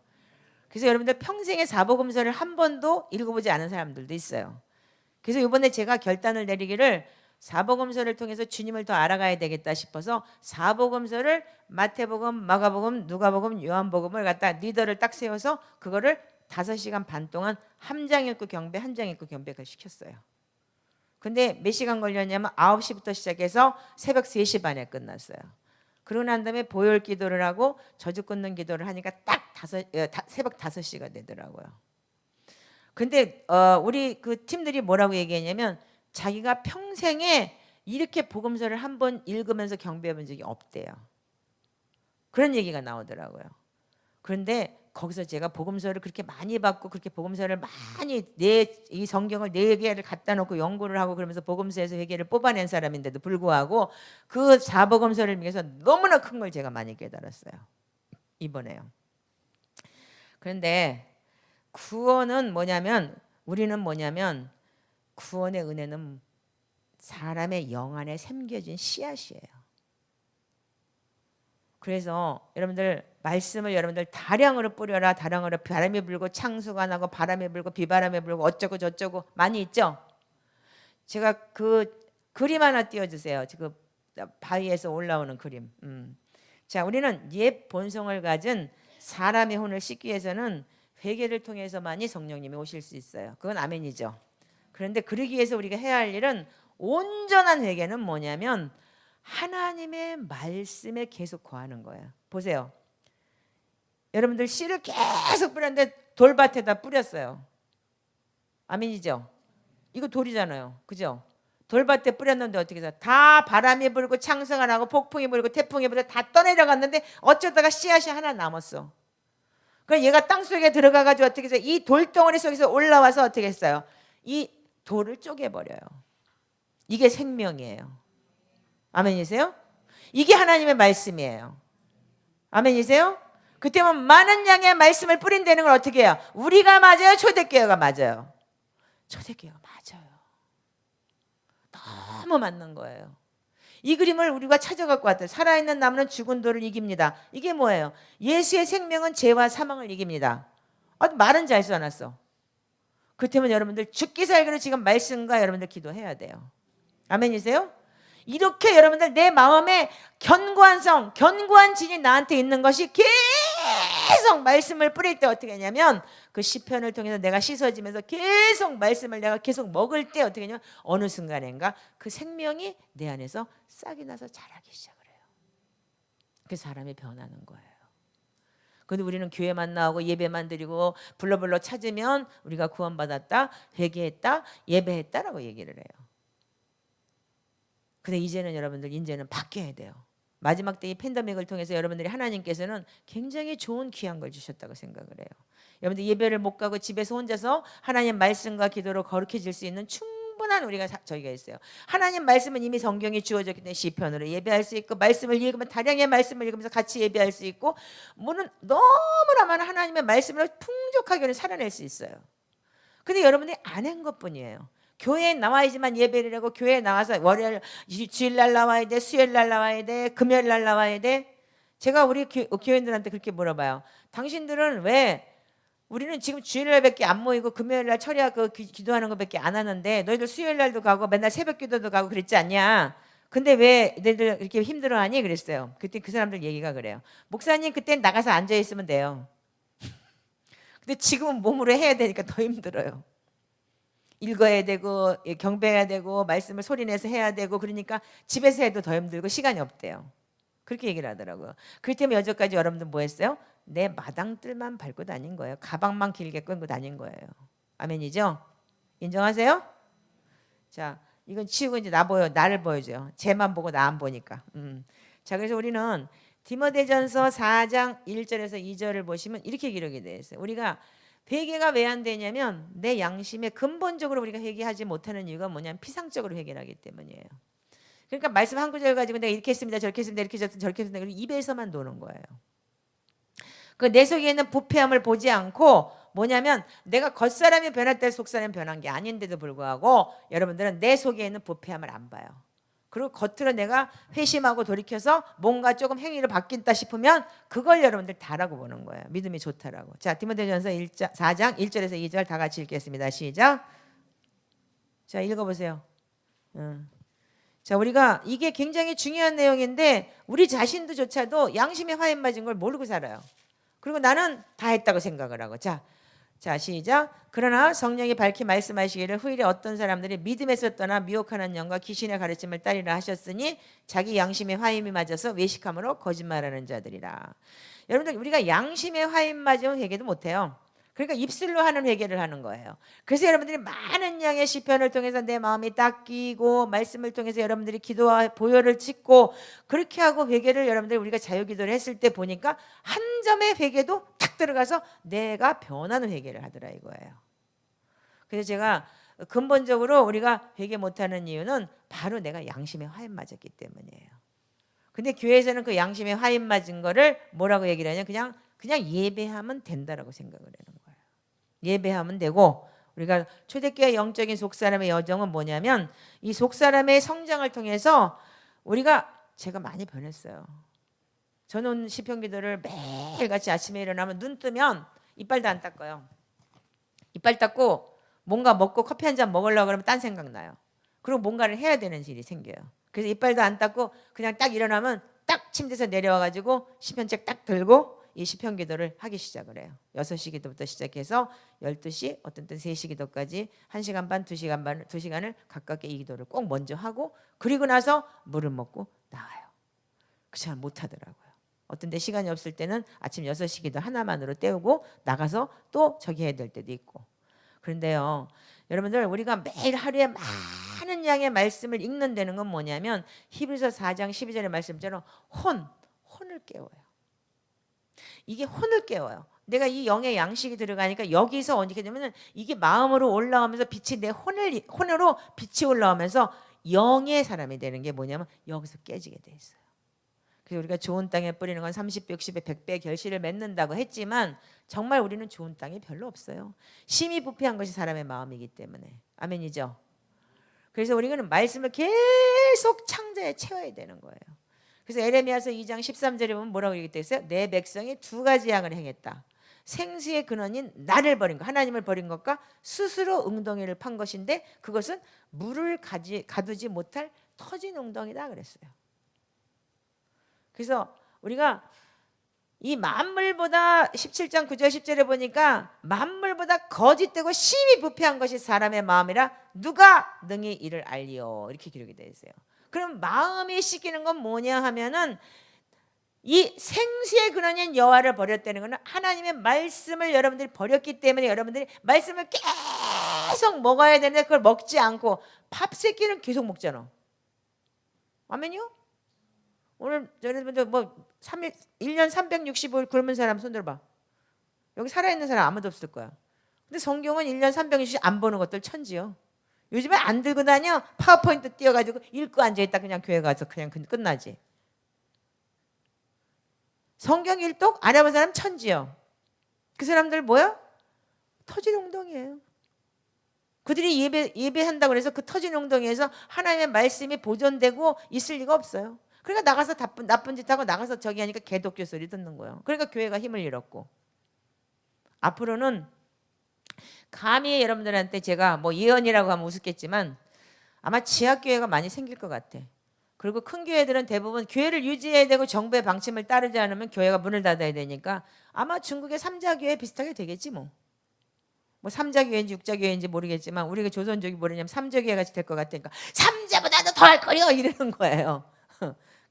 그래서 여러분들 평생에 사복음서를 한 번도 읽어보지 않은 사람들도 있어요. 그래서 이번에 제가 결단을 내리기를 사복음서를 통해서 주님을 더 알아가야 되겠다 싶어서 사복음서를 마태복음, 마가복음, 누가복음, 요한복음을 갖다 리더를 딱 세워서 그거를 5시간 반 동안 한 장 읽고 경배, 한 장 읽고 경배를 시켰어요. 근데 몇 시간 걸렸냐면 9시부터 시작해서 새벽 3시 반에 끝났어요. 그러고 난 다음에 보혈 기도를 하고 저주 끊는 기도를 하니까 딱 새벽 5시가 되더라고요. 근데 우리 그 팀들이 뭐라고 얘기했냐면 자기가 평생에 이렇게 복음서를 한 번 읽으면서 경배해 본 적이 없대요. 그런 얘기가 나오더라고요. 그런데 거기서 제가 복음서를 그렇게 많이 받고 그렇게 복음서를 많이 이 성경을 4개를 갖다 놓고 연구를 하고 그러면서 복음서에서 회개를 뽑아낸 사람인데도 불구하고 그 사복음서를 위해서 너무나 큰 걸 제가 많이 깨달았어요. 이번에요. 그런데 구원은 뭐냐면 우리는 뭐냐면 구원의 은혜는 사람의 영 안에 새겨진 씨앗이에요. 그래서 여러분들 말씀을 여러분들 다량으로 뿌려라. 다량으로 바람이 불고 창수가 나고 바람이 불고 비바람이 불고 어쩌고 저쩌고 많이 있죠. 제가 그 그림 하나 띄워주세요. 그 바위에서 올라오는 그림. 자, 우리는 옛 본성을 가진 사람의 혼을 씻기 위해서는 회개를 통해서만이 성령님이 오실 수 있어요. 그건 아멘이죠. 그런데 그러기 위해서 우리가 해야 할 일은 온전한 회개는 뭐냐면 하나님의 말씀에 계속 거하는 거예요. 보세요. 여러분들 씨를 계속 뿌렸는데 돌밭에다 뿌렸어요. 아멘이죠. 이거 돌이잖아요. 그죠? 돌밭에 뿌렸는데 어떻게 해서 다 바람이 불고 창성을 하고 폭풍이 불고 태풍이 불고 다 떠내려갔는데 어쩌다가 씨앗이 하나 남았어. 그럼 얘가 땅속에 들어가가지고 어떻게 해서 이 돌덩어리 속에서 올라와서 어떻게 했어요? 이 돌을 쪼개버려요. 이게 생명이에요. 아멘이세요? 이게 하나님의 말씀이에요. 아멘이세요? 그때면 많은 양의 말씀을 뿌린다는 걸 어떻게 해요? 우리가 맞아요? 초대교회가 맞아요? 초대교회가 맞아요. 너무 맞는 거예요. 이 그림을 우리가 찾아갖고 왔대요. 살아있는 나무는 죽은 돌을 이깁니다. 이게 뭐예요? 예수의 생명은 죄와 사망을 이깁니다. 말은 잘 써놨어. 그렇다면 여러분들 죽기 살기로 지금 말씀과 여러분들 기도해야 돼요. 아멘이세요? 이렇게 여러분들 내 마음에 견고한 성, 견고한 진이 나한테 있는 것이 계속 말씀을 뿌릴 때 어떻게 하냐면 그 시편을 통해서 내가 씻어지면서 계속 말씀을 내가 계속 먹을 때 어떻게 하냐면 어느 순간인가 그 생명이 내 안에서 싹이 나서 자라기 시작을 해요. 그 사람이 변하는 거예요. 근데 우리는 교회만 나오고 예배만 드리고 불러불러 찾으면 우리가 구원받았다, 회개했다, 예배했다라고 얘기를 해요. 근데 이제는 여러분들 이제는 바뀌어야 돼요. 마지막 때 이 팬데믹을 통해서 여러분들이 하나님께서는 굉장히 좋은 귀한 걸 주셨다고 생각을 해요. 여러분들 예배를 못 가고 집에서 혼자서 하나님 말씀과 기도로 거룩해질 수 있는 충분한 우리가 저희가 있어요. 하나님 말씀은 이미 성경에 주어졌기 때문에 시편으로 예배할 수 있고 말씀을 읽으면 다량의 말씀을 읽으면서 같이 예배할 수 있고 물은 너무나 많은 하나님의 말씀을 풍족하게 살아낼 수 있어요. 근데 여러분들이 안 한 것뿐이에요. 교회에 나와야지만 예배를 하고 교회에 나와서 월요일 주일날 나와야 돼, 수요일날 나와야 돼, 금요일날 나와야 돼. 제가 우리 교인들한테 그렇게 물어봐요. 당신들은 왜 우리는 지금 주일날밖에 안 모이고 금요일날 철야하고 기도하는 것밖에 안 하는데 너희들 수요일날도 가고 맨날 새벽기도도 가고 그랬지 않냐? 근데 왜 너희들 이렇게 힘들어하니? 그랬어요. 그때 그 사람들 얘기가 그래요. 목사님 그때 나가서 앉아 있으면 돼요. 근데 지금은 몸으로 해야 되니까 더 힘들어요. 읽어야 되고 경배해야 되고 말씀을 소리내서 해야 되고 그러니까 집에서 해도 더 힘들고 시간이 없대요. 그렇게 얘기를 하더라고요. 그렇기 때문에 여태까지 여러분들 뭐 했어요? 내 마당들만 밟고 다닌 거예요. 가방만 길게 끌고 다닌 거예요. 아멘이죠? 인정하세요? 자, 이건 치우고 이제 나를 보여줘요. 쟤만 보고 나 안 보니까. 자, 그래서 우리는 디모데전서 4장 1절에서 2절을 보시면 이렇게 기록이 되어 있어요. 우리가 회개가 왜 안 되냐면 내 양심에 근본적으로 우리가 회개하지 못하는 이유가 뭐냐면 피상적으로 회개를 하기 때문이에요. 그러니까 말씀 한 구절 가지고 내가 이렇게 했습니다, 저렇게 했습니다, 이렇게 했습니다, 저렇게 했습니다. 그리고 입에서만 도는 거예요. 그 내 속에 있는 부패함을 보지 않고 뭐냐면 내가 겉사람이 변했다 해서 속사람이 변한 게 아닌데도 불구하고 여러분들은 내 속에 있는 부패함을 안 봐요. 그리고 겉으로 내가 회심하고 돌이켜서 뭔가 조금 행위를 바뀐다 싶으면 그걸 여러분들 다라고 보는 거예요. 믿음이 좋다라고. 자, 디모데전서 4장 1절에서 2절 다 같이 읽겠습니다. 시작. 자, 읽어보세요. 자, 우리가 이게 굉장히 중요한 내용인데 우리 자신도조차도 양심에 화인 맞은 걸 모르고 살아요. 그리고 나는 다 했다고 생각을 하고. 자, 시작. 그러나 성령이 밝히 말씀하시기를 후일에 어떤 사람들이 믿음에서 떠나 미혹하는 영과 귀신의 가르침을 따르라 하셨으니 자기 양심의 화임이 맞아서 외식함으로 거짓말하는 자들이라. 여러분들 우리가 양심의 화임 맞으면 회개도 못해요. 그러니까 입술로 하는 회개를 하는 거예요. 그래서 여러분들이 많은 양의 시편을 통해서 내 마음이 닦이고 말씀을 통해서 여러분들이 기도와 보혈을 짓고 그렇게 하고 회개를 여러분들이 우리가 자유기도를 했을 때 보니까 한 점의 회개도 탁 들어가서 내가 변하는 회개를 하더라 이거예요. 그래서 제가 근본적으로 우리가 회개 못하는 이유는 바로 내가 양심에 화인 맞았기 때문이에요. 근데 교회에서는 그 양심에 화인 맞은 거를 뭐라고 얘기를 하냐 그냥 예배하면 된다라고 생각을 하는 거예요. 예배하면 되고 우리가 초대교회 영적인 속사람의 여정은 뭐냐면 이 속사람의 성장을 통해서 제가 많이 변했어요. 저는 시편 기도를 매일같이 아침에 일어나면 눈 뜨면 이빨도 안 닦아요. 이빨 닦고 뭔가 먹고 커피 한 잔 먹으려고 그러면 딴 생각 나요. 그리고 뭔가를 해야 되는 일이 생겨요. 그래서 이빨도 안 닦고 그냥 딱 일어나면 딱 침대에서 내려와가지고 시편책 딱 들고 이 시편 기도를 하기 시작을 해요. 6시 기도부터 시작해서 12시 어떤 때 3시 기도까지 1시간 반, 2시간을 가깝게 이 기도를 꼭 먼저 하고 그리고 나서 물을 먹고 나와요. 그 잘 못하더라고요. 어떤 때 시간이 없을 때는 아침 6시 기도 하나만으로 때우고 나가서 또 저기 해야 될 때도 있고. 그런데요. 여러분들 우리가 매일 하루에 많은 양의 말씀을 읽는다는 건 뭐냐면 히브리서 4장 12절의 말씀처럼 혼을 깨워요. 이게 혼을 깨워요. 내가 이 영의 양식이 들어가니까 여기서 어떻게 되면은 이게 마음으로 올라오면서 빛이 내 혼으로 빛이 올라오면서 영의 사람이 되는 게 뭐냐면 여기서 깨지게 돼 있어요. 그래서 우리가 좋은 땅에 뿌리는 건 30배, 60배, 100배 결실을 맺는다고 했지만 정말 우리는 좋은 땅이 별로 없어요. 심히 부패한 것이 사람의 마음이기 때문에. 아멘이죠. 그래서 우리는 말씀을 계속 창자에 채워야 되는 거예요. 그래서 에레미야서 2장 13절에 보면 뭐라고 얘기되어 있어요? 내 백성이 두 가지 양을 행했다. 생수의 근원인 나를 버린 것, 하나님을 버린 것과 스스로 웅덩이를 판 것인데 그것은 물을 가두지 못할 터진 웅덩이다 그랬어요. 그래서 우리가 이 만물보다 17장 9절 10절에 보니까 만물보다 거짓되고 심히 부패한 것이 사람의 마음이라 누가 능히 이를 알리요 이렇게 기록이 되어 있어요. 그럼 마음이 씻기는 건 뭐냐 하면은 이 생수의 근원인 여호와를 버렸다는 것은 하나님의 말씀을 여러분들이 버렸기 때문에 여러분들이 말씀을 계속 먹어야 되는데 그걸 먹지 않고 밥 새끼는 계속 먹잖아. 아멘요? 오늘 여러분들 뭐 1년 365일 굶은 사람 손 들어봐. 여기 살아있는 사람 아무도 없을 거야. 근데 성경은 1년 360일 안 보는 것들 천지요. 요즘에 안 들고 다녀. 파워포인트 띄워가지고 읽고 앉아있다 그냥 교회 가서 그냥 끝나지. 성경 일독 안 해본 사람 천지요. 그 사람들 뭐야? 터진 웅덩이에요. 그들이 예배한다고 해서 그 터진 웅덩이에서 하나님의 말씀이 보존되고 있을 리가 없어요. 그러니까 나가서 나쁜 짓 하고 나가서 저기 하니까 개독교 소리 듣는 거예요. 그러니까 교회가 힘을 잃었고 앞으로는 감히 여러분들한테 제가 뭐 예언이라고 하면 우습겠지만 아마 지하교회가 많이 생길 것 같아. 그리고 큰 교회들은 대부분 교회를 유지해야 되고 정부의 방침을 따르지 않으면 교회가 문을 닫아야 되니까 아마 중국의 삼자교회 비슷하게 되겠지 뭐. 뭐 삼자교회인지 육자교회인지 모르겠지만 우리가 조선족이 뭐냐면 삼자교회 같이 될 것 같으니까 삼자보다도 더 할 거려 이러는 거예요.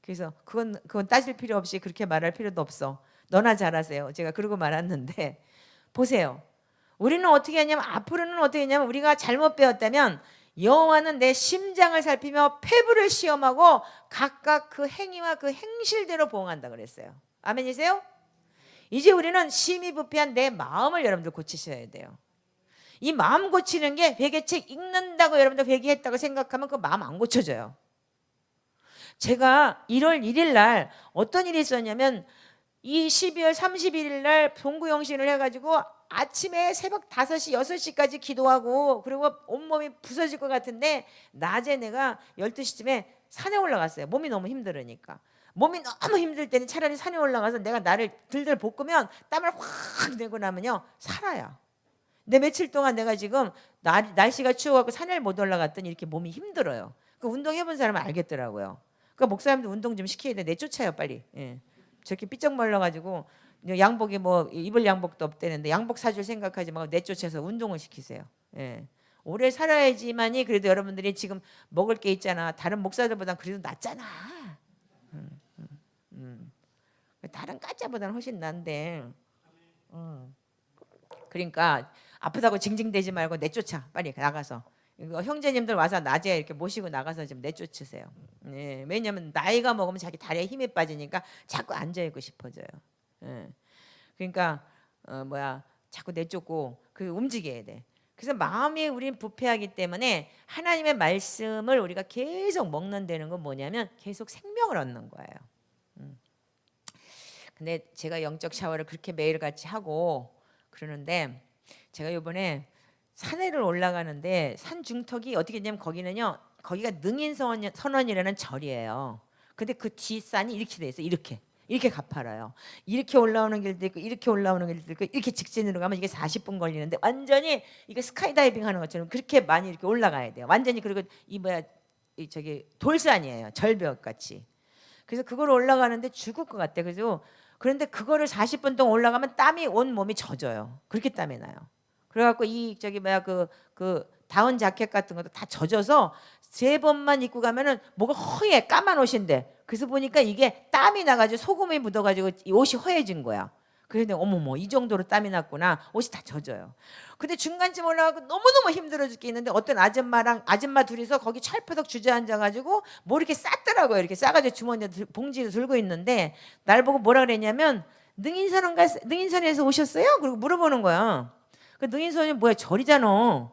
그래서 그건 따질 필요 없이 그렇게 말할 필요도 없어. 너나 잘하세요. 제가 그러고 말았는데 보세요. 우리는 어떻게 하냐면 앞으로는 어떻게 하냐면 우리가 잘못 배웠다면 여호와는 내 심장을 살피며 폐부를 시험하고 각각 그 행위와 그 행실대로 보응한다 그랬어요. 아멘이세요? 이제 우리는 심히 부패한 내 마음을 여러분들 고치셔야 돼요. 이 마음 고치는 게 회개책 읽는다고 여러분들 회개했다고 생각하면 그 마음 안 고쳐져요. 제가 1월 1일 날 어떤 일이 있었냐면 이 12월 31일 날 동구영신을 해가지고 아침에 새벽 5시 6시까지 기도하고 그리고 온몸이 부서질 것 같은데 낮에 내가 12시쯤에 산에 올라갔어요. 몸이 너무 힘들으니까. 몸이 너무 힘들 때는 차라리 산에 올라가서 내가 나를 들들 볶으면 땀을 확 내고 나면요 살아요. 근데 며칠 동안 내가 지금 날씨가 추워갖고 산을 못 올라갔더니 이렇게 몸이 힘들어요. 그 운동해본 사람은 알겠더라고요. 그러니까 목사님도 운동 좀 시켜야 돼. 내쫓아요 빨리. 예. 저렇게 삐쩍 말라가지고 양복이 뭐 입을 양복도 없대는데 양복 사줄 생각하지 말고 내쫓아서 운동을 시키세요. 예. 오래 살아야지만이 그래도 여러분들이 지금 먹을 게 있잖아. 다른 목사들보단 그래도 낫잖아. 다른 까짜보다는 훨씬 난데. 그러니까 아프다고 징징대지 말고 내쫓아 빨리 나가서. 이거 형제님들 와서 낮에 이렇게 모시고 나가서 좀 내쫓으세요. 예, 왜냐하면 나이가 먹으면 자기 다리에 힘이 빠지니까 자꾸 앉아있고 싶어져요. 예, 그러니까 자꾸 내쫓고 그 움직여야 돼. 그래서 마음이 우린 부패하기 때문에 하나님의 말씀을 우리가 계속 먹는다는 건 뭐냐면 계속 생명을 얻는 거예요. 근데 제가 영적 샤워를 그렇게 매일같이 하고 그러는데 제가 이번에 산에를 올라가는데 산 중턱이 어떻게 되냐면 거기가 능인선원이라는 절이에요. 근데 그 뒷산이 이렇게 돼 있어요. 이렇게 가파라요. 이렇게 올라오는 길도 있고 이렇게 올라오는 길도 있고 이렇게 직진으로 가면 이게 40분 걸리는데 완전히 이거 스카이다이빙 하는 것처럼 그렇게 많이 이렇게 올라가야 돼요. 완전히. 그리고 저기 돌산이에요. 절벽 같이. 그래서 그걸 올라가는데 죽을 것 같아. 그런데 그거를 40분 동안 올라가면 땀이 온 몸이 젖어요. 그렇게 땀이 나요. 그래갖고 그 다운 자켓 같은 것도 다 젖어서 3번만 입고 가면은 뭐가 허해. 까만 옷인데. 그래서 보니까 이게 땀이 나가지고 소금이 묻어가지고 이 옷이 허해진 거야. 그런데 어머머 이 정도로 땀이 났구나. 옷이 다 젖어요. 근데 중간쯤 올라가고 너무너무 힘들어 죽겠는데 어떤 아줌마 둘이서 거기 찰퍼덕 주저앉아가지고 뭐 이렇게 쌌더라고요. 이렇게 싸가지고 주머니에 봉지를 들고 있는데 날 보고 뭐라 그랬냐면 능인선에서 오셨어요? 그리고 물어보는 거야. 그 능인선이 뭐야 절이잖아.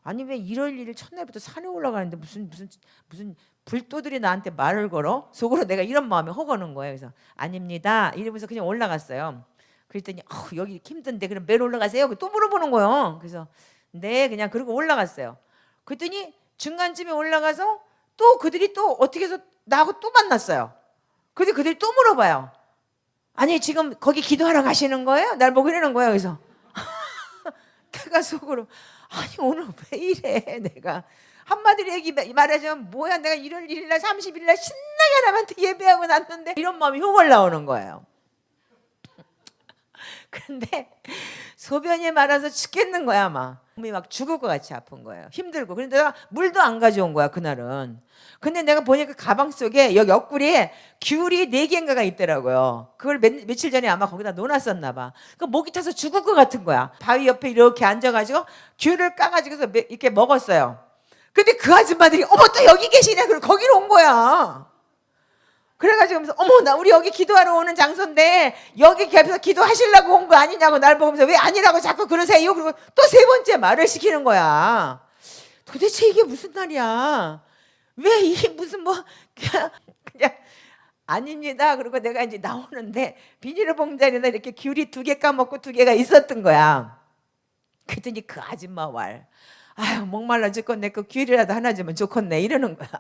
아니 왜 이럴 일을 첫날부터 산에 올라가는데 무슨 불도들이 나한테 말을 걸어? 속으로 내가 이런 마음이 허거는 거예요. 그래서 아닙니다. 이러면서 그냥 올라갔어요. 그랬더니 여기 이렇게 힘든데 그럼 매일 올라가세요? 또 물어보는 거예요. 그래서 네 그냥 그러고 올라갔어요. 그랬더니 중간쯤에 올라가서 또 그들이 또 어떻게 해서 나하고 또 만났어요. 그래서 그들이 또 물어봐요. 아니 지금 거기 기도하러 가시는 거예요? 날 보고 이러는 거예요. 그래서 내가 속으로 아니 오늘 왜 이래 내가 한마디로 말하자면 뭐야 내가 1월 1일날 30일날 신나게 하나님한테 예배하고 났는데 이런 마음이 흉 올라오는 거예요. 근데 소변이 말아서 죽겠는 거야 막 몸이 막 죽을 것 같이 아픈 거예요. 힘들고. 그런데 내가 물도 안 가져온 거야 그날은. 근데 내가 보니까 가방 속에 여기 옆구리에 귤이 4개인가가 있더라고요. 그걸 며칠 전에 아마 거기다 놓아놨었나 봐. 그 목이 타서 죽을 것 같은 거야. 바위 옆에 이렇게 앉아가지고 귤을 까가지고서 이렇게 먹었어요. 근데 그 아줌마들이 어머 또 여기 계시네. 그리고 거기로 온 거야. 그래가지고 어머 나 우리 여기 기도하러 오는 장소인데 여기 옆에서 기도하시려고 온 거 아니냐고 날 보면서 왜 아니라고 자꾸 그러세요. 그리고 또 3번째 말을 시키는 거야. 도대체 이게 무슨 날이야. 왜 이게 무슨 뭐 그냥 아닙니다. 그리고 내가 이제 나오는데 비닐봉지에다 이렇게 귤이 2개 까먹고 2개가 있었던 거야. 그랬더니 그 아줌마 왈 아유 목말라 죽겠네. 그 귤이라도 하나 주면 좋겠네 이러는 거야.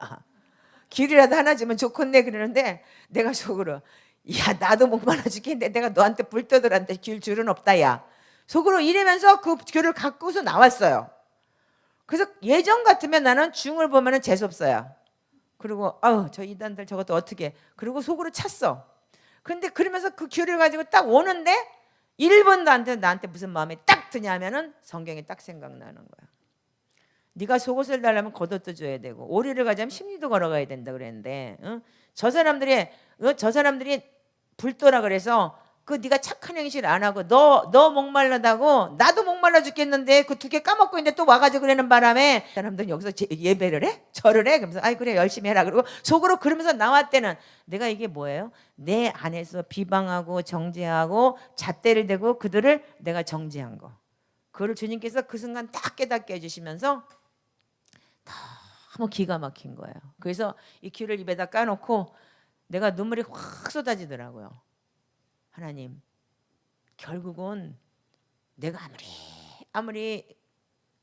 귤이라도 하나 주면 좋겠네 그러는데 내가 속으로 야 나도 목말라 죽겠는데 내가 너한테 불떠들한테 귤 줄은 없다 야. 속으로 이러면서 그 귤을 갖고서 나왔어요. 그래서 예전 같으면 나는 중을 보면은 재수없어요. 그리고 저 이단들 저것도 어떻게 그리고 속으로 찼어. 그런데 그러면서 그 귤을 가지고 딱 오는데 1번도 나한테 무슨 마음이 딱 드냐면은 성경이 딱 생각나는 거야. 네가 속옷을 달라면 겉옷도 줘야 되고 오리를 가자면 심리도 걸어가야 된다 그랬는데 저 사람들이 불도라 그래서 그 네가 착한 행실 안 하고 너 목말라다고 나도 목말라 죽겠는데 그 2개 까먹고 있는데 또 와가지고 그러는 바람에 사람들은 여기서 예배를 해? 절을 해? 그러면서 아이 그래 열심히 해라. 그리고 속으로 그러면서 나왔대는 내가 이게 뭐예요? 내 안에서 비방하고 정죄하고 잣대를 대고 그들을 내가 정죄한 거. 그거를 주님께서 그 순간 딱 깨닫게 해주시면서 너무 기가 막힌 거예요. 그래서 이 귤을 입에다 까놓고 내가 눈물이 확 쏟아지더라고요. 하나님, 결국은 내가 아무리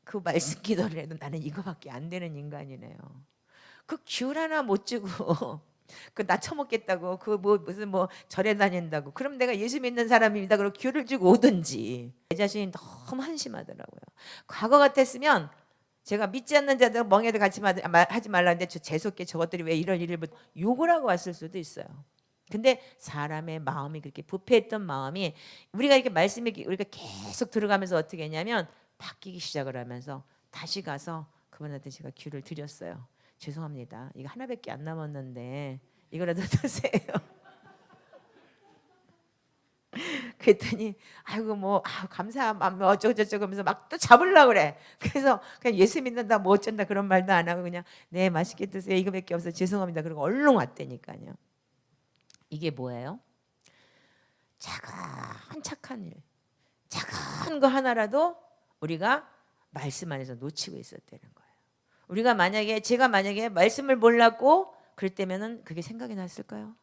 그 말씀 기도를 해도 나는 이거밖에 안 되는 인간이네요. 그 귤 하나 못 주고 그 나 처먹겠다고 그 무슨 절에 다닌다고 그럼 내가 예수 믿는 사람입니다. 그리고 귤을 주고 오든지 내 자신이 너무 한심하더라고요. 과거 같았으면 제가 믿지 않는 자들 멍에도 같이 하지 말라는데 저 재수없게 저것들이 왜 이런 일을 욕을 하고 왔을 수도 있어요. 근데 사람의 마음이 그렇게 부패했던 마음이 우리가 이렇게 말씀이 우리가 계속 들어가면서 어떻게 했냐면 바뀌기 시작을 하면서 다시 가서 그분한테 제가 귤을 드렸어요. 죄송합니다. 이거 하나밖에 안 남았는데 이거라도 드세요. 그랬더니 아이고 감사함 어쩌고저쩌고 하면서 막 또 잡으려고 그래. 그래서 그냥 예수 믿는다 뭐 어쩐다 그런 말도 안 하고 그냥 네 맛있게 드세요. 이거밖에 없어 죄송합니다. 그리고 얼른 왔다니까요. 이게 뭐예요? 착한 일, 작은 거 하나라도 우리가 말씀 안에서 놓치고 있었다는 거예요. 제가 만약에 말씀을 몰랐고 그럴 때면은 그게 생각이 났을까요?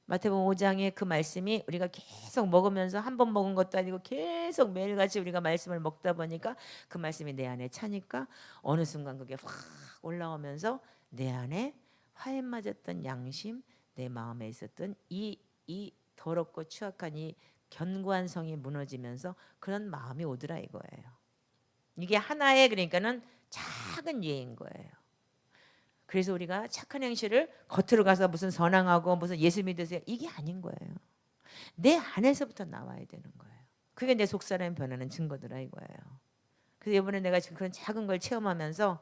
마태복음 5장의 그 말씀이 우리가 계속 먹으면서 한 번 먹은 것도 아니고 계속 매일같이 우리가 말씀을 먹다 보니까 그 말씀이 내 안에 차니까 어느 순간 그게 확 올라오면서 내 안에 화해 맞았던 양심, 내 마음에 있었던 이 더럽고 추악한 이 견고한 성이 무너지면서 그런 마음이 오더라 이거예요. 이게 하나의 그러니까는 작은 예인 거예요. 그래서 우리가 착한 행실을 겉으로 가서 무슨 선항하고 무슨 예수 믿으세요 이게 아닌 거예요. 내 안에서부터 나와야 되는 거예요. 그게 내 속사람이 변하는 증거더라 이거예요. 그래서 이번에 내가 지금 그런 작은 걸 체험하면서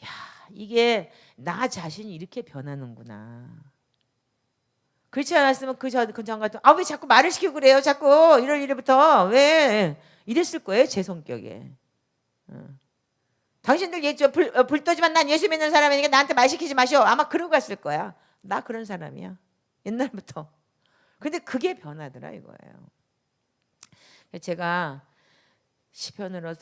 야 이게 나 자신이 이렇게 변하는구나. 그렇지 않았으면 그 전 같은 왜 자꾸 말을 시키고 그래요? 자꾸 이래부터 왜 이랬을 거예요? 제 성격에. 당신들 불도지만 난 예수 믿는 사람이니까 나한테 말 시키지 마시오. 아마 그러고 갔을 거야. 나 그런 사람이야. 옛날부터. 근데 그게 변하더라 이거예요. 제가 시편으로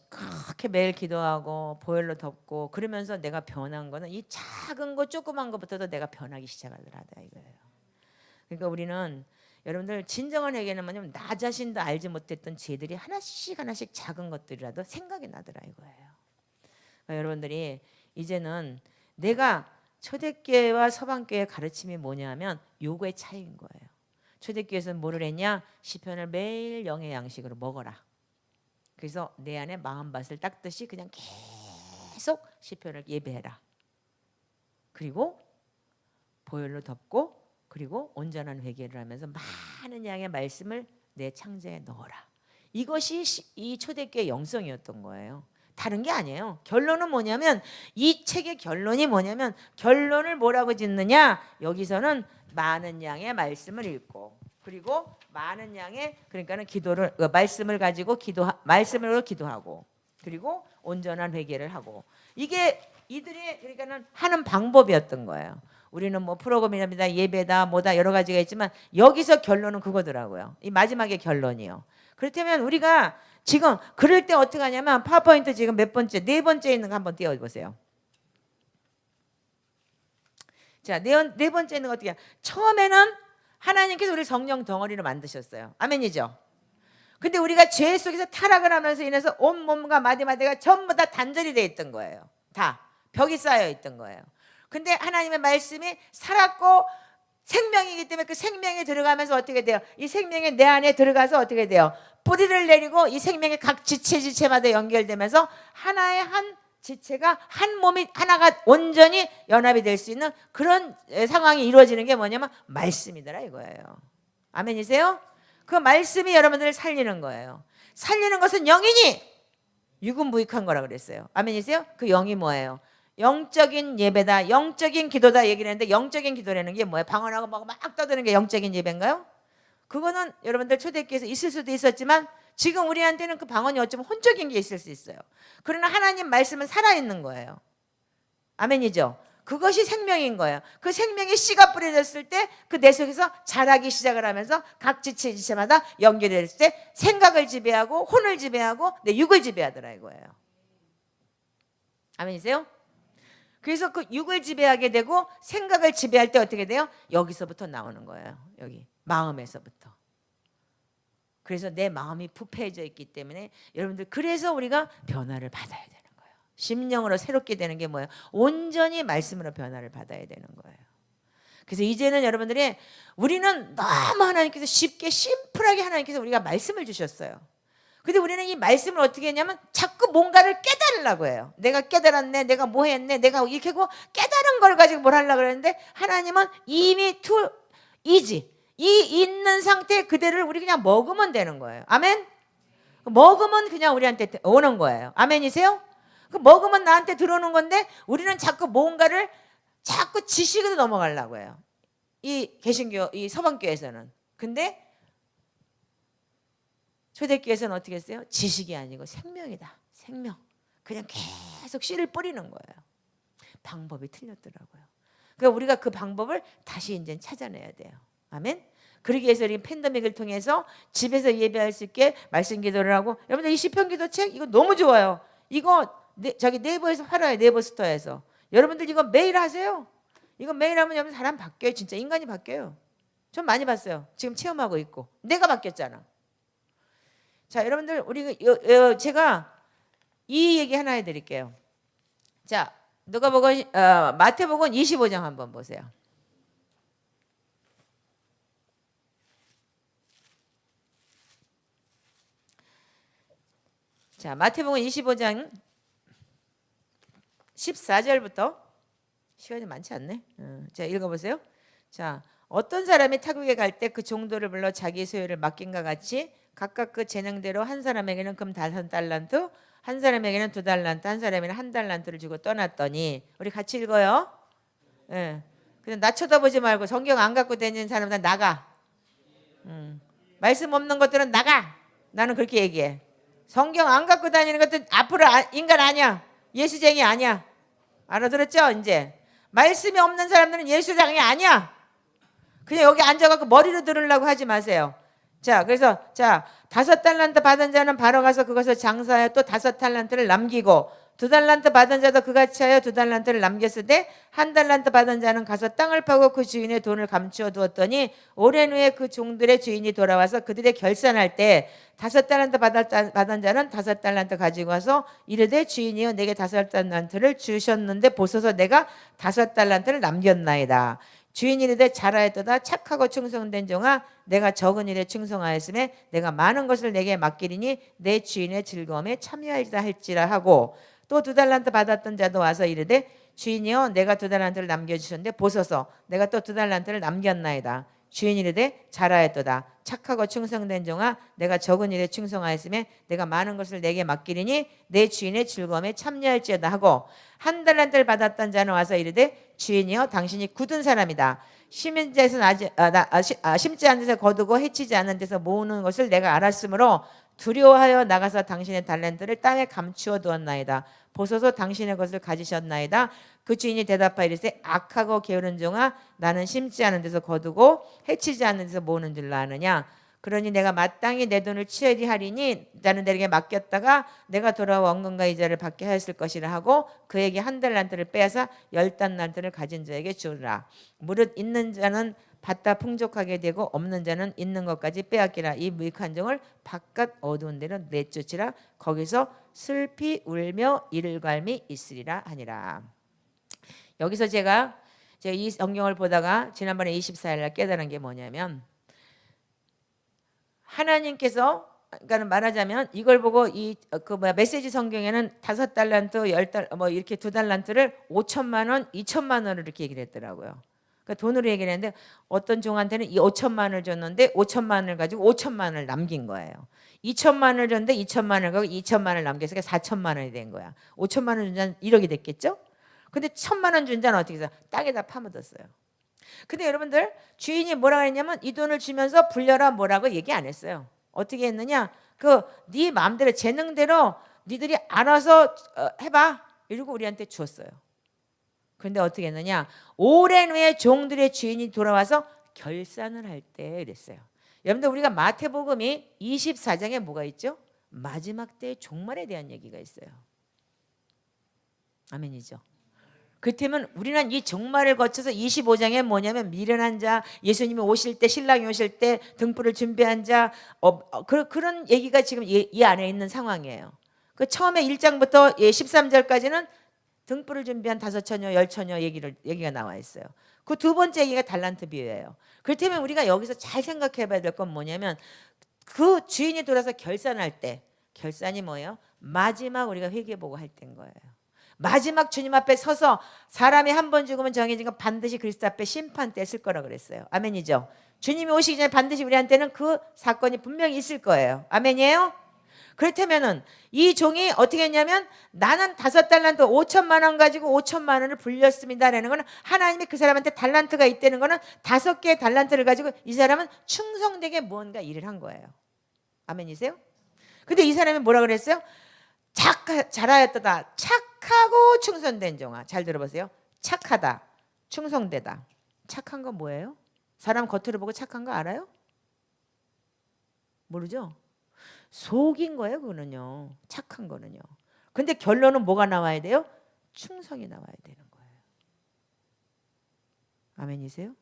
그렇게 매일 기도하고 보혈로 덮고 그러면서 내가 변한 거는 이 작은 거 조그만 것부터도 내가 변하기 시작하더라 이거예요. 그러니까 우리는 여러분들 진정한 회개는 뭐냐면 나 자신도 알지 못했던 죄들이 하나씩 작은 것들이라도 생각이 나더라 이거예요. 그러니까 여러분들이 이제는 내가 초대교회와 서방교회 가르침이 뭐냐면 요거의 차이인 거예요. 초대교회에서는 뭐를 했냐? 시편을 매일 영의 양식으로 먹어라. 그래서 내 안에 마음밭을 닦듯이 그냥 계속 시편을 예배해라. 그리고 보혈로 덮고 그리고 온전한 회개를 하면서 많은 양의 말씀을 내 창자에 넣어라. 이것이 이 초대교회 영성이었던 거예요. 다른 게 아니에요. 결론은 뭐냐면 이 책의 결론이 뭐냐면 결론을 뭐라고 짓느냐? 여기서는 많은 양의 말씀을 읽고 그리고 많은 양의 그러니까는 기도를 말씀을 가지고 말씀으로 기도하고 그리고 온전한 회개를 하고 이게 이들이 그러니까는 하는 방법이었던 거예요. 우리는 뭐 프로그램이다 예배다 뭐다 여러 가지가 있지만 여기서 결론은 그거더라고요. 이 마지막의 결론이요. 그렇다면 우리가 지금 그럴 때 어떻게 하냐면 파워포인트 지금 몇 번째? 네 번째 있는 거 한번 띄워보세요. 자, 네 번째 있는 거 어떻게 해요? 처음에는 하나님께서 우리 성령 덩어리로 만드셨어요. 아멘이죠? 근데 우리가 죄 속에서 타락을 하면서 인해서 온 몸과 마디마디가 전부 다 단절이 되어 있던 거예요. 다 벽이 쌓여 있던 거예요. 근데 하나님의 말씀이 살았고 생명이기 때문에 그 생명이 들어가면서 어떻게 돼요? 이 생명이 내 안에 들어가서 어떻게 돼요? 뿌리를 내리고 이 생명이 각 지체마다 연결되면서 하나의 한 지체가 한 몸이 하나가 온전히 연합이 될 수 있는 그런 상황이 이루어지는 게 뭐냐면 말씀이더라 이거예요. 아멘이세요? 그 말씀이 여러분들을 살리는 거예요. 살리는 것은 영이니 유근무익한 거라 그랬어요. 아멘이세요? 그 영이 뭐예요? 영적인 예배다, 영적인 기도다 얘기를 했는데 영적인 기도라는 게 뭐예요? 방언하고 막 떠드는 게 영적인 예배인가요? 그거는 여러분들 초대교회에서 있을 수도 있었지만 지금 우리한테는 그 방언이 어쩌면 혼적인 게 있을 수 있어요. 그러나 하나님 말씀은 살아있는 거예요. 아멘이죠? 그것이 생명인 거예요. 그 생명의 씨가 뿌려졌을 때 그 내 속에서 자라기 시작을 하면서 각 지체마다 연결됐을 때 생각을 지배하고 혼을 지배하고 내 육을 지배하더라 이거예요. 아멘이세요? 그래서 그 육을 지배하게 되고 생각을 지배할 때 어떻게 돼요? 여기서부터 나오는 거예요. 여기 마음에서부터. 그래서 내 마음이 부패해져 있기 때문에 여러분들 그래서 우리가 변화를 받아야 되는 거예요. 심령으로 새롭게 되는 게 뭐예요? 온전히 말씀으로 변화를 받아야 되는 거예요. 그래서 이제는 여러분들이 우리는 너무 하나님께서 쉽게 심플하게 하나님께서 우리가 말씀을 주셨어요. 근데 우리는 이 말씀을 어떻게 했냐면 자꾸 뭔가를 깨달으려고 해요. 내가 깨달았네, 내가 뭐 했네, 내가 이렇게 하고 깨달은 걸 가지고 뭘 하려고 그러는데 하나님은 이미 이지 이 있는 상태 그대로를 우리 그냥 먹으면 되는 거예요. 아멘? 먹으면 그냥 우리한테 오는 거예요. 아멘이세요? 그 먹으면 나한테 들어오는 건데 우리는 자꾸 뭔가를 자꾸 지식으로 넘어가려고 해요. 이 개신교, 이 서방교에서는. 근데 초대교회에서는 어떻게 했어요? 지식이 아니고 생명이다. 생명. 그냥 계속 씨를 뿌리는 거예요. 방법이 틀렸더라고요. 그러니까 우리가 그 방법을 다시 이제 찾아내야 돼요. 아멘. 그러기 위해서 우리 팬데믹을 통해서 집에서 예배할 수 있게 말씀 기도를 하고 여러분들 이 시편 기도책 이거 너무 좋아요. 이거 저기 네이버에서 팔아요. 네이버 스토어에서. 여러분들 이거 매일 하세요. 이거 매일 하면 여러분 사람 바뀌어요. 진짜 인간이 바뀌어요. 전 많이 봤어요. 지금 체험하고 있고. 내가 바뀌었잖아. 자, 여러분들 우리 제가 이 얘기 하나 해드릴게요. 자, 누가복음 마태복음 25장 한번 보세요. 자, 마태복음 25장 14절부터 시간이 많지 않네. 자, 읽어보세요. 자, 어떤 사람이 타국에 갈 때 그 종도를 불러 자기 소유를 맡긴과 같이 각각 그 재능대로 한 사람에게는 금 5달란트, 한 사람에게는 2달란트, 한 사람에게는 1달란트를 주고 떠났더니 우리 같이 읽어요. 예. 근데 나 쳐다보지 말고 성경 안 갖고 다니는 사람들 나가. 말씀 없는 것들은 나가. 나는 그렇게 얘기해. 성경 안 갖고 다니는 것들 앞으로 인간 아니야. 예수쟁이 아니야. 알아들었죠? 이제 말씀이 없는 사람들은 예수쟁이 아니야. 그냥 여기 앉아갖고 머리로 들으려고 하지 마세요. 자, 그래서 자 5달란트 받은 자는 바로 가서 그것을 장사하여 또 5달란트를 남기고 2달란트 받은 자도 그같이 하여 2달란트를 남겼으되 1달란트 받은 자는 가서 땅을 파고 그 주인의 돈을 감추어 두었더니 오랜 후에 그 종들의 주인이 돌아와서 그들의 결산할 때 5달란트 받은 자는 5달란트 가지고 와서 이르되 주인이여 내게 5달란트를 주셨는데 보소서 내가 5달란트를 남겼나이다. 주인이 이르되 잘하였도다. 착하고 충성된 종아 내가 적은 일에 충성하였음에 내가 많은 것을 내게 맡기리니 내 주인의 즐거움에 참여하리라 할지라 하고 또 2달란트 받았던 자도 와서 이르되 주인이여 내가 2달란트를 남겨주셨는데 보소서 내가 또 2달란트를 남겼나이다. 주인이 이르되 잘하였도다. 착하고 충성된 종아 내가 적은 일에 충성하였음에 내가 많은 것을 내게 맡기리니 내 주인의 즐거움에 참여할지어다 하고 1달란트를 받았던 자는 와서 이르되 주인이여 당신이 굳은 사람이다. 심지 않은 데서 거두고 해치지 않은 데서 모으는 것을 내가 알았으므로 두려워하여 나가서 당신의 달란트를 땅에 감추어 두었나이다. 보소서 당신의 것을 가지셨나이다. 그 주인이 대답하여 이르되 악하고 게으른 종아 나는 심지 않은 데서 거두고 해치지 않는 데서 모으는 줄로 아느냐. 그러니 내가 마땅히 내 돈을 취하리 하리니 나는 내게 맡겼다가 내가 돌아와 원금과 이자를 받게 하였을 것이라 하고 그에게 1달란트를 빼앗아 10달란트를 가진 자에게 주라. 무릇 있는 자는 받다 풍족하게 되고 없는 자는 있는 것까지 빼앗기라. 이 무익한 종을 바깥 어두운 데로 내쫓으라. 거기서 슬피 울며 이를 갈미 있으리라 하니라. 여기서 제가 이 성경을 보다가 지난번에 24일 날 깨달은 게 뭐냐면 하나님께서 그러니까 말하자면 이걸 보고 메시지 성경에는 5달란트, 10달 뭐 이렇게 2달란트를 5천만 원, 2천만 원을 이렇게 얘기를 했더라고요. 그러니까 돈으로 얘기를 했는데 어떤 종한테는 이 5천만 원을 줬는데 5천만 원을 가지고 5천만 원을 남긴 거예요. 2천만 원을 줬는데 2천만 원을 가지고 2천만 원을 남겨서 4천만 원이 된 거야. 5천만 원 준 자는 1억이 됐겠죠? 근데 1천만 원 준 자는 어떻게 해서 땅에다 파묻었어요. 근데 여러분들 주인이 뭐라고 했냐면 이 돈을 주면서 불려라 뭐라고 얘기 안 했어요. 어떻게 했느냐? 네 마음대로 재능대로 니들이 알아서 해봐 이러고 우리한테 주었어요. 그런데 어떻게 했느냐? 오랜 후에 종들의 주인이 돌아와서 결산을 할 때 이랬어요. 여러분들 우리가 마태복음이 24장에 뭐가 있죠? 마지막 때의 종말에 대한 얘기가 있어요. 아멘이죠. 그렇다면 우리는 이 종말을 거쳐서 25장에 뭐냐면 미련한 자, 예수님이 오실 때 신랑이 오실 때 등불을 준비한 자 그런 얘기가 지금 이 안에 있는 상황이에요. 그 처음에 1장부터 13절까지는 등불을 준비한 5처녀, 10처녀 얘기가 나와 있어요. 그 두 번째 얘기가 달란트 비유예요. 그렇다면 우리가 여기서 잘 생각해 봐야 될 건 뭐냐면 그 주인이 돌아서 결산할 때 결산이 뭐예요? 마지막 우리가 회개보고 할 때인 거예요. 마지막 주님 앞에 서서 사람이 한 번 죽으면 정해진 건 반드시 그리스도 앞에 심판 때 있을 거라고 그랬어요. 아멘이죠. 주님이 오시기 전에 반드시 우리한테는 그 사건이 분명히 있을 거예요. 아멘이에요? 그렇다면은 이 종이 어떻게 했냐면 나는 5달란트 5천만 원 가지고 5천만 원을 불렸습니다라는 거는 하나님이 그 사람한테 달란트가 있다는 거는 5개의 달란트를 가지고 이 사람은 충성되게 무언가 일을 한 거예요. 아멘이세요? 근데 이 사람이 뭐라 그랬어요? 잘하였다. 착하고 충성된 종아. 잘 들어보세요. 착하다. 충성되다. 착한 건 뭐예요? 사람 겉으로 보고 착한 거 알아요? 모르죠? 속인 거예요. 그거는요. 착한 거는요. 근데 결론은 뭐가 나와야 돼요? 충성이 나와야 되는 거예요. 아멘이세요?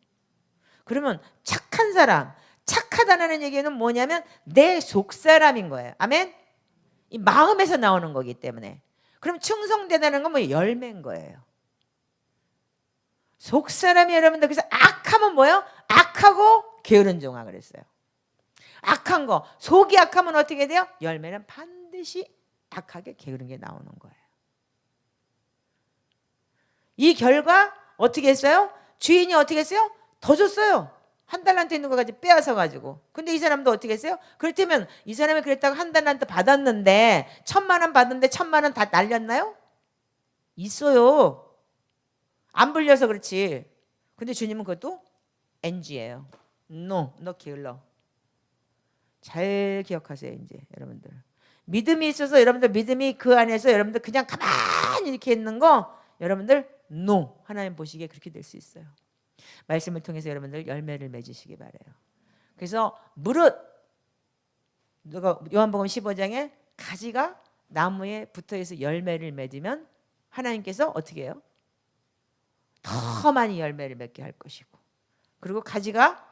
그러면 착한 사람, 착하다는 얘기는 뭐냐면 내 속사람인 거예요. 아멘? 이 마음에서 나오는 거기 때문에. 그럼 충성되다는 건 뭐 열매인 거예요. 속사람이 여러분들 그래서 악하면 뭐예요? 악하고 게으른 종아 그랬어요. 악한 거, 속이 악하면 어떻게 돼요? 열매는 반드시 악하게 게으른 게 나오는 거예요. 이 결과 어떻게 했어요? 주인이 어떻게 했어요? 더 줬어요. 1달란트 있는 거 가지고 빼앗아 가지고. 근데 이 사람도 어떻게 했어요? 그렇다면 이 사람이 그랬다고 1달란트 받았는데 1,000만 원 받았는데 1,000만 원 다 날렸나요? 있어요. 안 불려서 그렇지. 근데 주님은 그것도 NG예요. No, 너 게을러. 잘 기억하세요. 이제 여러분들 믿음이 있어서 여러분들 믿음이 그 안에서 여러분들 그냥 가만히 이렇게 있는 거 여러분들 no, 하나님 보시기에 그렇게 될 수 있어요. 말씀을 통해서 여러분들 열매를 맺으시기 바라요. 그래서 무릇 누가 요한복음 15장에 가지가 나무에 붙어있어 열매를 맺으면 하나님께서 어떻게 해요? 더 많이 열매를 맺게 할 것이고, 그리고 가지가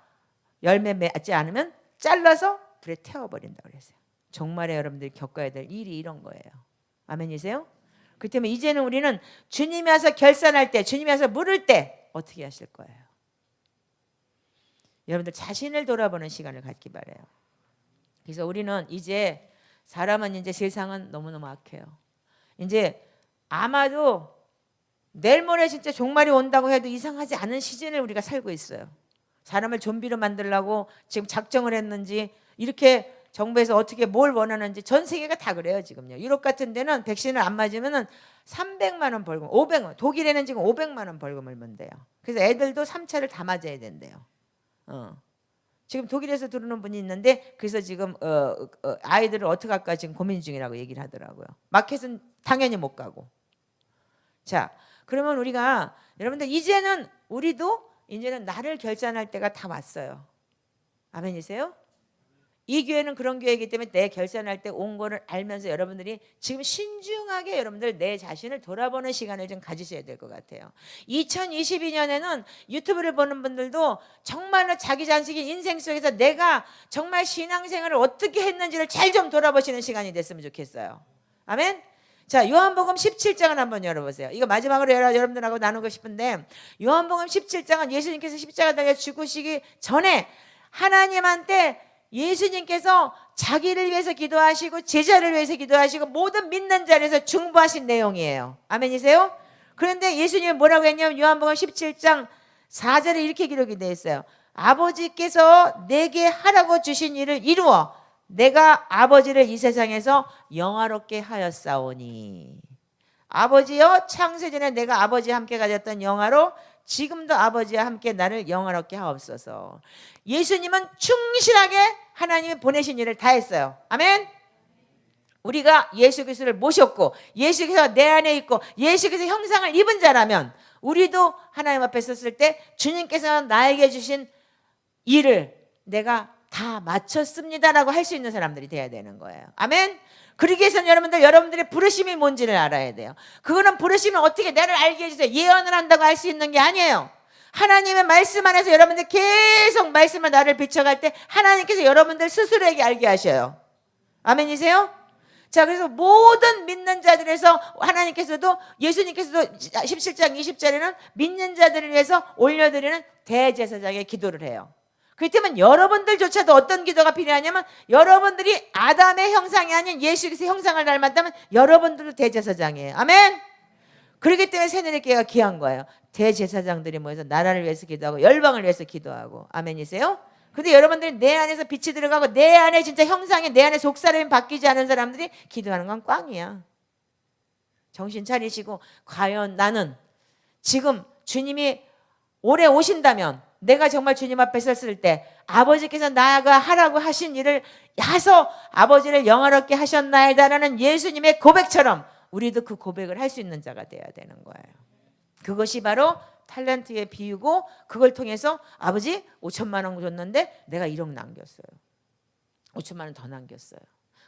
열매 맺지 않으면 잘라서 불에 태워버린다고 그랬어요. 정말에 여러분들이 겪어야 될 일이 이런 거예요. 아멘이세요? 그렇기 때문에 이제는 우리는 주님이 와서 결산할 때, 주님이 와서 물을 때 어떻게 하실 거예요? 여러분들 자신을 돌아보는 시간을 갖기 바라요. 그래서 우리는 이제 사람은 이제 세상은 너무너무 악해요. 이제 아마도 내일 모레 진짜 종말이 온다고 해도 이상하지 않은 시즌을 우리가 살고 있어요. 사람을 좀비로 만들려고 지금 작정을 했는지, 이렇게 정부에서 어떻게 뭘 원하는지 전 세계가 다 그래요. 지금요. 유럽 같은 데는 백신을 안 맞으면 300만 원 벌금, 500만 원. 독일에는 지금 500만 원 벌금을 문대요. 그래서 애들도 3차를 다 맞아야 된대요. 지금 독일에서 들어오는 분이 있는데, 그래서 지금 아이들을 어떻게 할까 지금 고민 중이라고 얘기를 하더라고요. 마켓은 당연히 못 가고. 자, 그러면 우리가 여러분들 이제는 우리도 이제는 나를 결산할 때가 다 왔어요. 아멘이세요? 이 교회는 그런 교회이기 때문에 내 결산할 때 온 거를 알면서 여러분들이 지금 신중하게 여러분들 내 자신을 돌아보는 시간을 좀 가지셔야 될 것 같아요. 2022년에는 유튜브를 보는 분들도 정말로 자기 자식의 인생 속에서 내가 정말 신앙생활을 어떻게 했는지를 잘 좀 돌아보시는 시간이 됐으면 좋겠어요. 아멘. 자, 요한복음 17장을 한번 열어보세요. 이거 마지막으로 여러분들하고 나누고 싶은데, 요한복음 17장은 예수님께서 십자가 달려 죽으시기 전에 하나님한테 예수님께서 자기를 위해서 기도하시고 제자를 위해서 기도하시고 모든 믿는 자를 위해서 중보하신 내용이에요. 아멘이세요? 그런데 예수님이 뭐라고 했냐면 요한복음 17장 4절에 이렇게 기록이 되어 있어요. 아버지께서 내게 하라고 주신 일을 이루어 내가 아버지를 이 세상에서 영화롭게 하였사오니. 아버지여, 창세전에 내가 아버지와 함께 가졌던 영화로 지금도 아버지와 함께 나를 영화롭게 하옵소서. 예수님은 충실하게 하나님이 보내신 일을 다 했어요. 아멘. 우리가 예수 그리스도를 모셨고 예수께서 내 안에 있고 예수께서 형상을 입은 자라면 우리도 하나님 앞에 섰을 때 주님께서 나에게 주신 일을 내가 다 마쳤습니다라고 할 수 있는 사람들이 돼야 되는 거예요. 아멘. 그러기 위해서는 여러분들의 부르심이 뭔지를 알아야 돼요. 그거는 부르심은 어떻게 나를 알게 해주세요. 예언을 한다고 할 수 있는 게 아니에요. 하나님의 말씀 안에서 여러분들 계속 말씀을 나를 비춰갈 때 하나님께서 여러분들 스스로에게 알게 하셔요. 아멘이세요? 자, 그래서 모든 믿는 자들에서 하나님께서도 예수님께서도 17장 20절에는 믿는 자들을 위해서 올려드리는 대제사장의 기도를 해요. 그렇기 때문에 여러분들조차도 어떤 기도가 필요하냐면 여러분들이 아담의 형상이 아닌 예수 그리스도의 형상을 닮았다면 여러분들도 대제사장이에요. 아멘. 그렇기 때문에 새내리교회가 귀한 거예요. 대제사장들이 모여서 나라를 위해서 기도하고 열방을 위해서 기도하고. 아멘이세요? 근데 여러분들이 내 안에서 빛이 들어가고 내 안에 진짜 형상이 내 안에 속사람이 바뀌지 않은 사람들이 기도하는 건 꽝이야. 정신 차리시고 과연 나는 지금 주님이 오래 오신다면 내가 정말 주님 앞에 섰을 때 아버지께서 나가 하라고 하신 일을 해서 아버지를 영화롭게 하셨나이다라는 예수님의 고백처럼 우리도 그 고백을 할 수 있는 자가 돼야 되는 거예요. 그것이 바로 탤런트의 비유고, 그걸 통해서 아버지 5천만 원 줬는데 내가 1억 남겼어요. 5천만 원 더 남겼어요.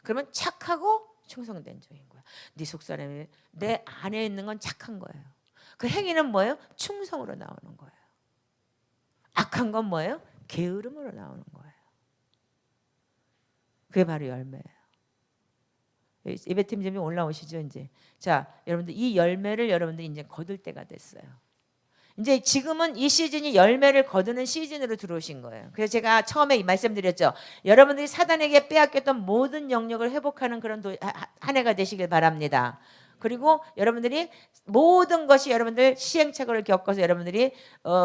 그러면 착하고 충성된 종인 거야. 네 속사람이 내 안에 있는 건 착한 거예요. 그 행위는 뭐예요? 충성으로 나오는 거예요. 악한 건 뭐예요? 게으름으로 나오는 거예요. 그게 바로 열매예요. 예배팀 좀 올라오시죠 이제. 자, 여러분들 이 열매를 여러분들이 이제 거둘 때가 됐어요. 이제 지금은 이 시즌이 열매를 거두는 시즌으로 들어오신 거예요. 그래서 제가 처음에 말씀드렸죠. 여러분들이 사단에게 빼앗겼던 모든 영역을 회복하는 그런 한 해가 되시길 바랍니다. 그리고 여러분들이 모든 것이 여러분들 시행착오를 겪어서 여러분들이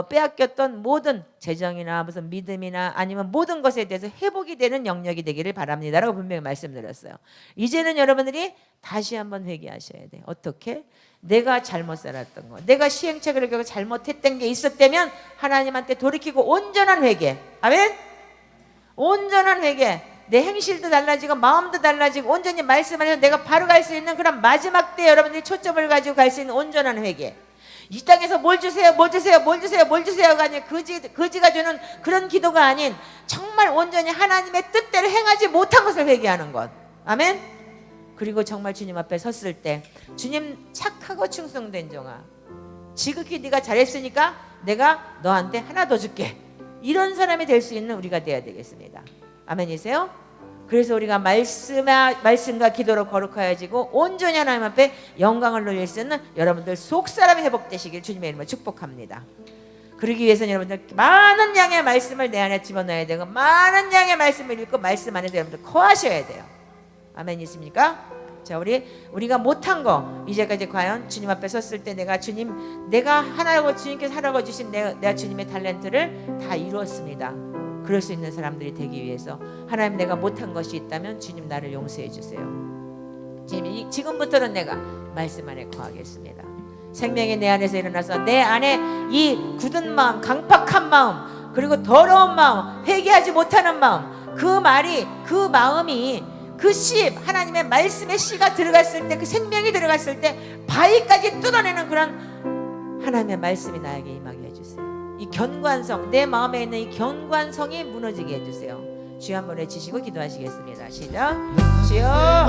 빼앗겼던 모든 재정이나 무슨 믿음이나 아니면 모든 것에 대해서 회복이 되는 영역이 되기를 바랍니다라고 분명히 말씀드렸어요. 이제는 여러분들이 다시 한번 회개하셔야 돼요. 어떻게? 내가 잘못 살았던 거, 내가 시행착오를 겪고 잘못했던 게 있었다면 하나님한테 돌이키고 온전한 회개. 아멘? 온전한 회개. 내 행실도 달라지고 마음도 달라지고 온전히 말씀 안에서 내가 바로 갈 수 있는 그런 마지막 때 여러분들이 초점을 가지고 갈 수 있는 온전한 회개. 이 땅에서 뭘 주세요, 뭘 주세요, 뭘 주세요, 뭘 주세요가 아니라 거지가 주는 그런 기도가 아닌 정말 온전히 하나님의 뜻대로 행하지 못한 것을 회개하는 것. 아멘? 그리고 정말 주님 앞에 섰을 때 주님 착하고 충성된 종아, 지극히 네가 잘했으니까 내가 너한테 하나 더 줄게. 이런 사람이 될 수 있는 우리가 돼야 되겠습니다. 아멘이세요? 그래서 우리가 말씀과 기도로 거룩하여지고 온전히 하나님 앞에 영광을 돌릴 수 있는 여러분들 속사람이 회복되시길 주님의 이름으로 축복합니다. 그러기 위해서는 여러분들 많은 양의 말씀을 내 안에 집어넣어야 되고 많은 양의 말씀을 읽고 말씀 안에서 여러분들 거하셔야 돼요. 아멘 있습니까? 자, 우리가 못한 거 이제까지 과연 주님 앞에 섰을 때 내가 하나고 주님께서 하라고 주신 내가 주님의 탤런트를 다 이루었습니다. 그럴 수 있는 사람들이 되기 위해서 하나님, 내가 못한 것이 있다면 주님 나를 용서해 주세요. 주님, 지금부터는 내가 말씀 안에 거하겠습니다. 생명이 내 안에서 일어나서 내 안에 이 굳은 마음, 강팍한 마음, 그리고 더러운 마음, 회개하지 못하는 마음, 그 마음이 그 씨, 하나님의 말씀의 씨가 들어갔을 때, 그 생명이 들어갔을 때 바위까지 뜯어내는 그런 하나님의 말씀이 나에게 임하게 해주세요. 이 견고한성, 내 마음에 있는 이 견고한성이 무너지게 해주세요. 주여 한번 외치시고 기도하시겠습니다. 시작. 주여.